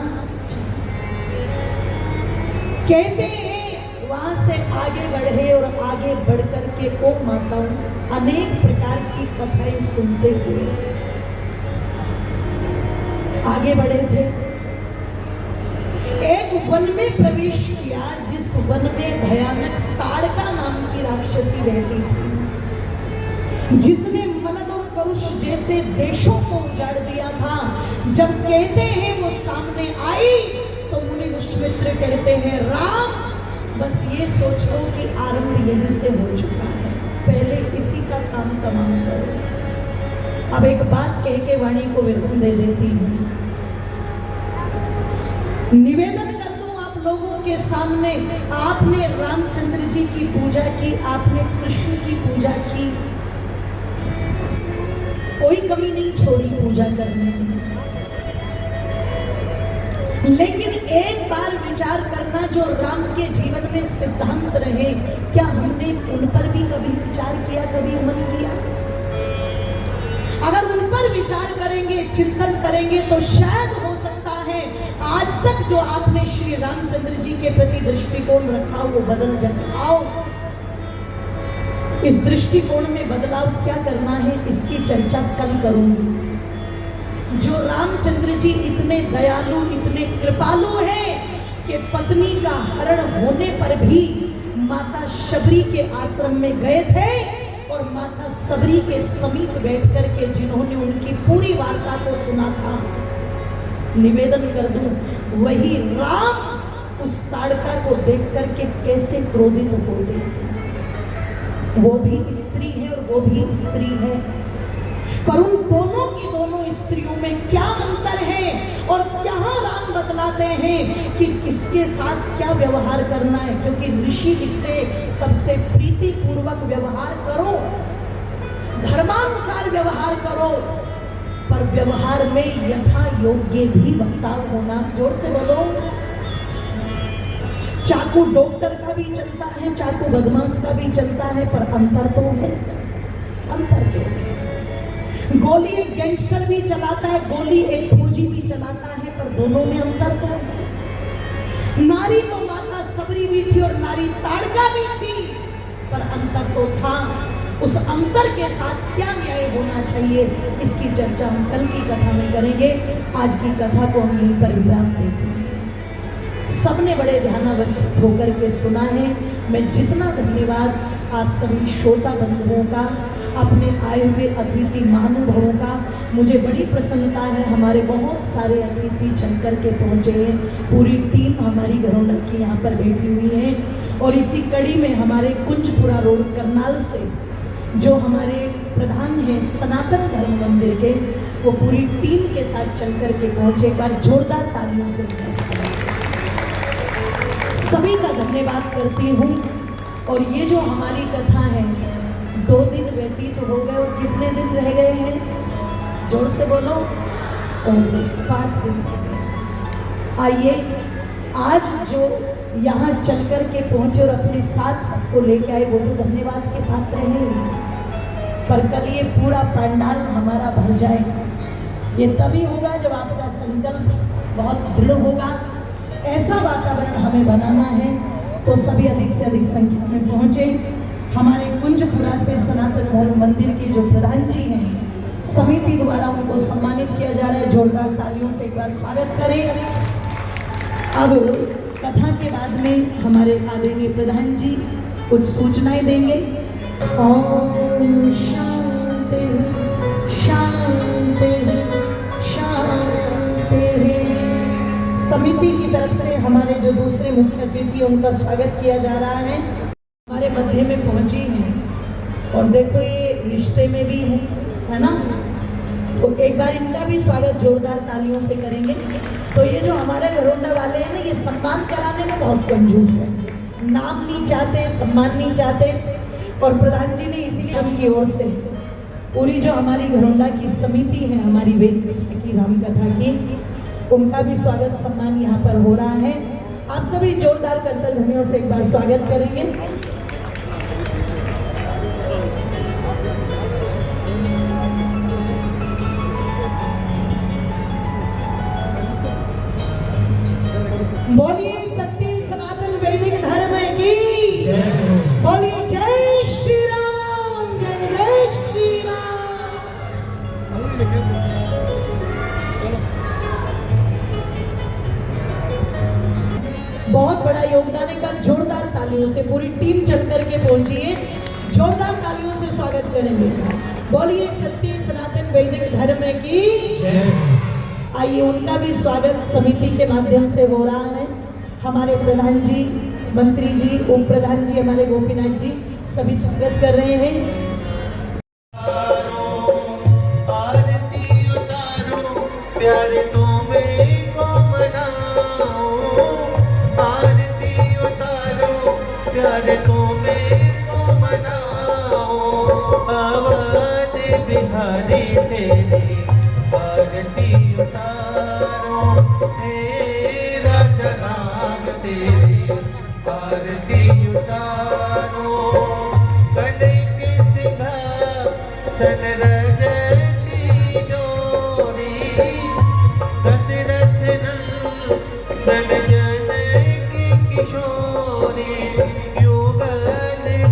कहते हैं वहां से आगे बढ़े और आगे बढ़कर के ओ माताओं अनेक प्रकार की कथाएं सुनते हुए आगे बढ़े थे। एक वन में प्रवेश किया, जिस वन में भयानक ताड़का नाम की राक्षसी रहती थी, जिसने मलद और करुष जैसे देशों को उजाड़ दिया था। जब कहते हैं वो सामने आई तो मुनि विश्वामित्र कहते हैं राम बस ये सोच लो कि आरंभ यहीं से हो चुका है, पहले इसी का काम तमाम करो। अब एक बात कह के वाणी को विराम दे देती हूँ। निवेदन कर दूं आप लोगों के सामने, आपने रामचंद्र जी की पूजा की, आपने कृष्ण की पूजा की, कोई कमी नहीं छोड़ी पूजा करने में, लेकिन एक बार विचार करना जो राम के जीवन में सिद्धांत रहे, क्या हमने उन पर भी कभी विचार किया, कभी अमल किया? अगर उन पर विचार करेंगे, चिंतन करेंगे तो शायद हो सकता है आज तक जो आपने श्री रामचंद्र जी के प्रति दृष्टिकोण रखा वो बदल जाए। आओ इस दृष्टिकोण में बदलाव क्या करना है इसकी चर्चा कल करूंगी। जो रामचंद्र जी इतने दयालु, इतने कृपालु हैं कि पत्नी का हरण होने पर भी माता शबरी के आश्रम में गए थे और माता शबरी के समीप बैठ करके जिन्होंने उनकी पूरी वार्ता को सुना था, निवेदन कर दूं वही राम उस ताड़का को देख करके कैसे क्रोधित होते। वो भी स्त्री है और वो भी स्त्री है, पर उन दोनों की दोनों स्त्रियों में क्या अंतर है और क्या राम बतलाते हैं कि किसके साथ क्या व्यवहार करना है। क्योंकि ऋषि लिखते सबसे प्रीति पूर्वक व्यवहार करो, धर्मानुसार व्यवहार करो, पर व्यवहार में यथा योग्य भी बर्ताव होना। जोर से बोलो। चाकू डॉक्टर का भी चलता है, चाकू बदमाश का भी चलता है, पर अंतर तो है, अंतर तो है। गोली एक गैंगस्टर भी चलाता है, गोली एक फौजी भी चलाता है, पर दोनों में अंतर तो है। नारी तो माता शबरी भी थी और नारी ताड़का भी थी, पर अंतर तो था। उस अंतर के साथ क्या न्याय होना चाहिए इसकी चर्चा हम कल की कथा में करेंगे। आज की कथा को हम यहीं पर विराम देते हैं। सबने बड़े ध्यानावस्थित होकर के सुना है। मैं जितना धन्यवाद आप सभी श्रोता बंधुओं का, अपने आए हुए अतिथि महानुभावों का, मुझे बड़ी प्रसन्नता है। हमारे बहुत सारे अतिथि चल कर के पहुँचे हैं, पूरी टीम हमारी घरों की यहाँ पर बैठी हुई है। और इसी कड़ी में हमारे कुंजपुरा रोड करनाल से जो हमारे प्रधान हैं सनातन धर्म मंदिर के, वो पूरी टीम के साथ चल कर के पहुँचे। एक बार जोरदार तालियों से सभी का धन्यवाद करती हूँ। और ये जो हमारी कथा है 2 दिन व्यतीत हो गए और कितने दिन रह गए हैं? जोर से बोलो। 5 दिन रह गए। आइए आज जो यहाँ चल कर के पहुँचे और अपने साथ सबको लेके आए वो तो धन्यवाद के पात्र हैं, पर कल ये पूरा पंडाल हमारा भर जाए। ये तभी होगा जब आपका संकल्प बहुत दृढ़ होगा। ऐसा वातावरण हमें बनाना है तो सभी अधिक से अधिक संख्या में पहुँचे। हमारे कुंजपुरा से सनातन धर्म मंदिर के जो प्रधान जी हैं, समिति द्वारा उनको सम्मानित किया जा रहा है। जोरदार तालियों से एक बार स्वागत करें। अब कथा के बाद में हमारे आदरणीय प्रधान जी कुछ सूचनाएं देंगे। ओम शांति शांति शांति। समिति की तरफ से हमारे जो दूसरे मुख्य अतिथि उनका स्वागत किया जा रहा है, हमारे मध्य में पहुंची हैं। और देखो ये रिश्ते में भी है ना, तो एक बार इनका भी स्वागत जोरदार तालियों से करेंगे। तो ये जो हमारे घरोंदा वाले हैं ना, ये सम्मान कराने में बहुत कंजूस है, नाम नहीं चाहते, सम्मान नहीं चाहते। और प्रधान जी ने इसीलिए उनकी ओर से पूरी जो हमारी घरोंदा की समिति है, हमारी वेद कथा की, राम कथा की, उनका भी स्वागत सम्मान यहाँ पर हो रहा है। आप सभी जोरदार करतल ध्वनियों से एक बार स्वागत करेंगे। बोलिए सत्य सनातन वैदिक धर्म की बहुत बड़ा योगदान है। जोरदार तालियों से पूरी टीम चल करके पहुंची है, जोरदार तालियों से स्वागत करेंगे। बोलिए सत्य सनातन वैदिक धर्म की जय। आइए उनका भी स्वागत समिति के माध्यम से हो रहा है। हमारे प्रधान जी, मंत्री जी, उप प्रधान जी, हमारे गोपीनाथ जी सभी स्वागत कर रहे हैं। प्यारे तुम्हें को मनाओ, आरती उतारो, प्यारे तुम्हें को मनाओ, आवाज बिहारी तेरी आरती उतारो, तेरा जनाब तेरी आरती उतारो, गले के सिंहासन रजती जोड़ी, दशरथ नंदन जनकी किशोरी, युगल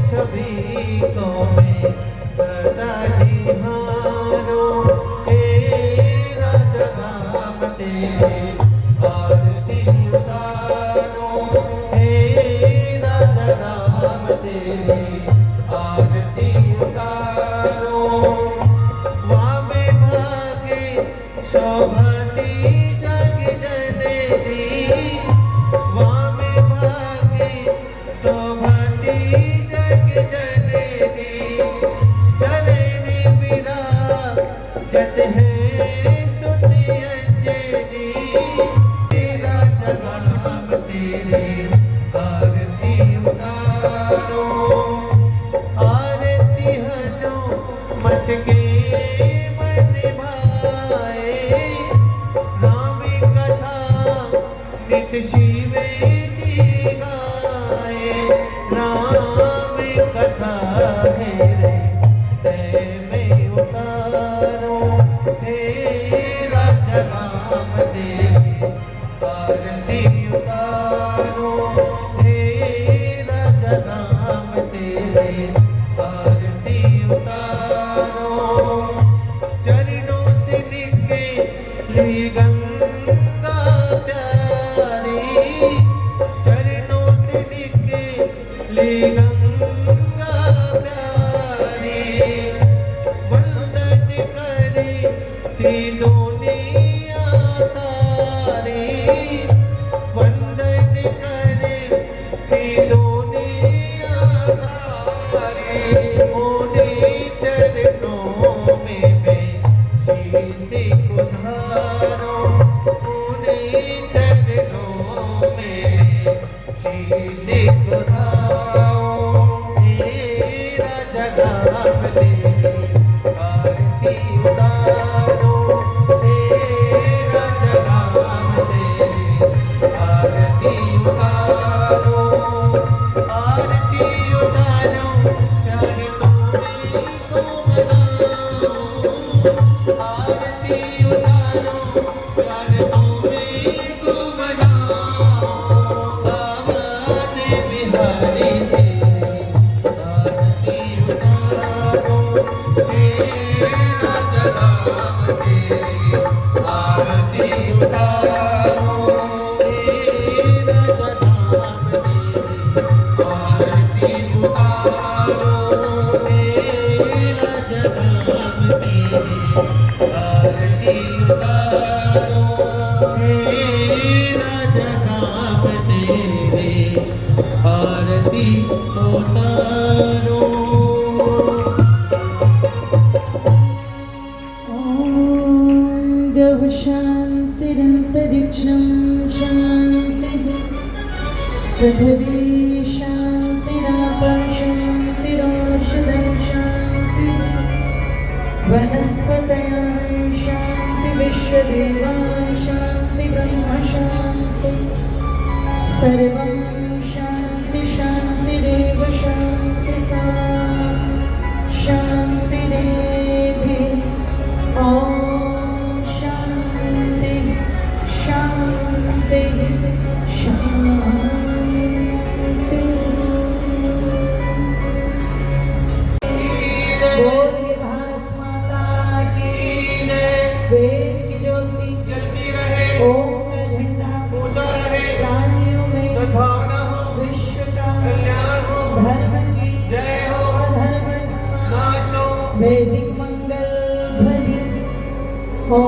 छवि को मैं सदा निहारो, हे राजा राम तेरे आरती उतारो, हे राजा राम तेरे आरती उतारो, वामे भागे शोभती जग जननी, वामे भागे शोभती जग जननी, चरणी विराजत है सुति अंजनी, तेरा जनाब तेरे आरती उतारो, आरती हनुमत के मन भाए, राम कथा नित शिवे की गाए, राम कथा है रे तय में उतारो, तेरा जनाब तेरे आरती उतारो, तेरा जनाब तेरे आरती उतारो, चरणों से निकली गंगा प्यारी, चरणों से निकली गंगा प्यारी, वंदन करती दुनिया सारी, वंदन करती दुनिया सारी, मोरे चरणों में शीश उधारो, मोरे चरणों में शीश उधारो, तेरा जनाब तेरी आरती उतारो, तेरा जनाब तेरी आरती उतारो, आरती उतारो, चाहे तुम्हें को मनाओ, आरती उतारो, प्यारे तुम्हें को मनाओ, आवाज बिहारी तेरी आरती उतारो, तेरा जनाब तेरी आरती उतारो, तेरा जनाब तेरी आरती उतारो, तेरा जनाब तेरी आरती उतारो, तेरा जनाब तेरी आरती उतारो। ओम देव शांतिरंतरिक्षं शांतिः, पृथिवी शांतिरापः शांतिरोषधं शांतिः, वनस्पतयः शांति, विश्वदेवा शांति, ब्रह्म शांति, सर्वं शांति शांतिरेव शांति सा शांतिरेधि। ओम शांति शांति शांति। बोलिए भारत माता की जय। धर्म की जय हो अधर्म नाशो वैदिक मंगल ध्वनि हो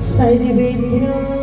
सर्वेभ्यो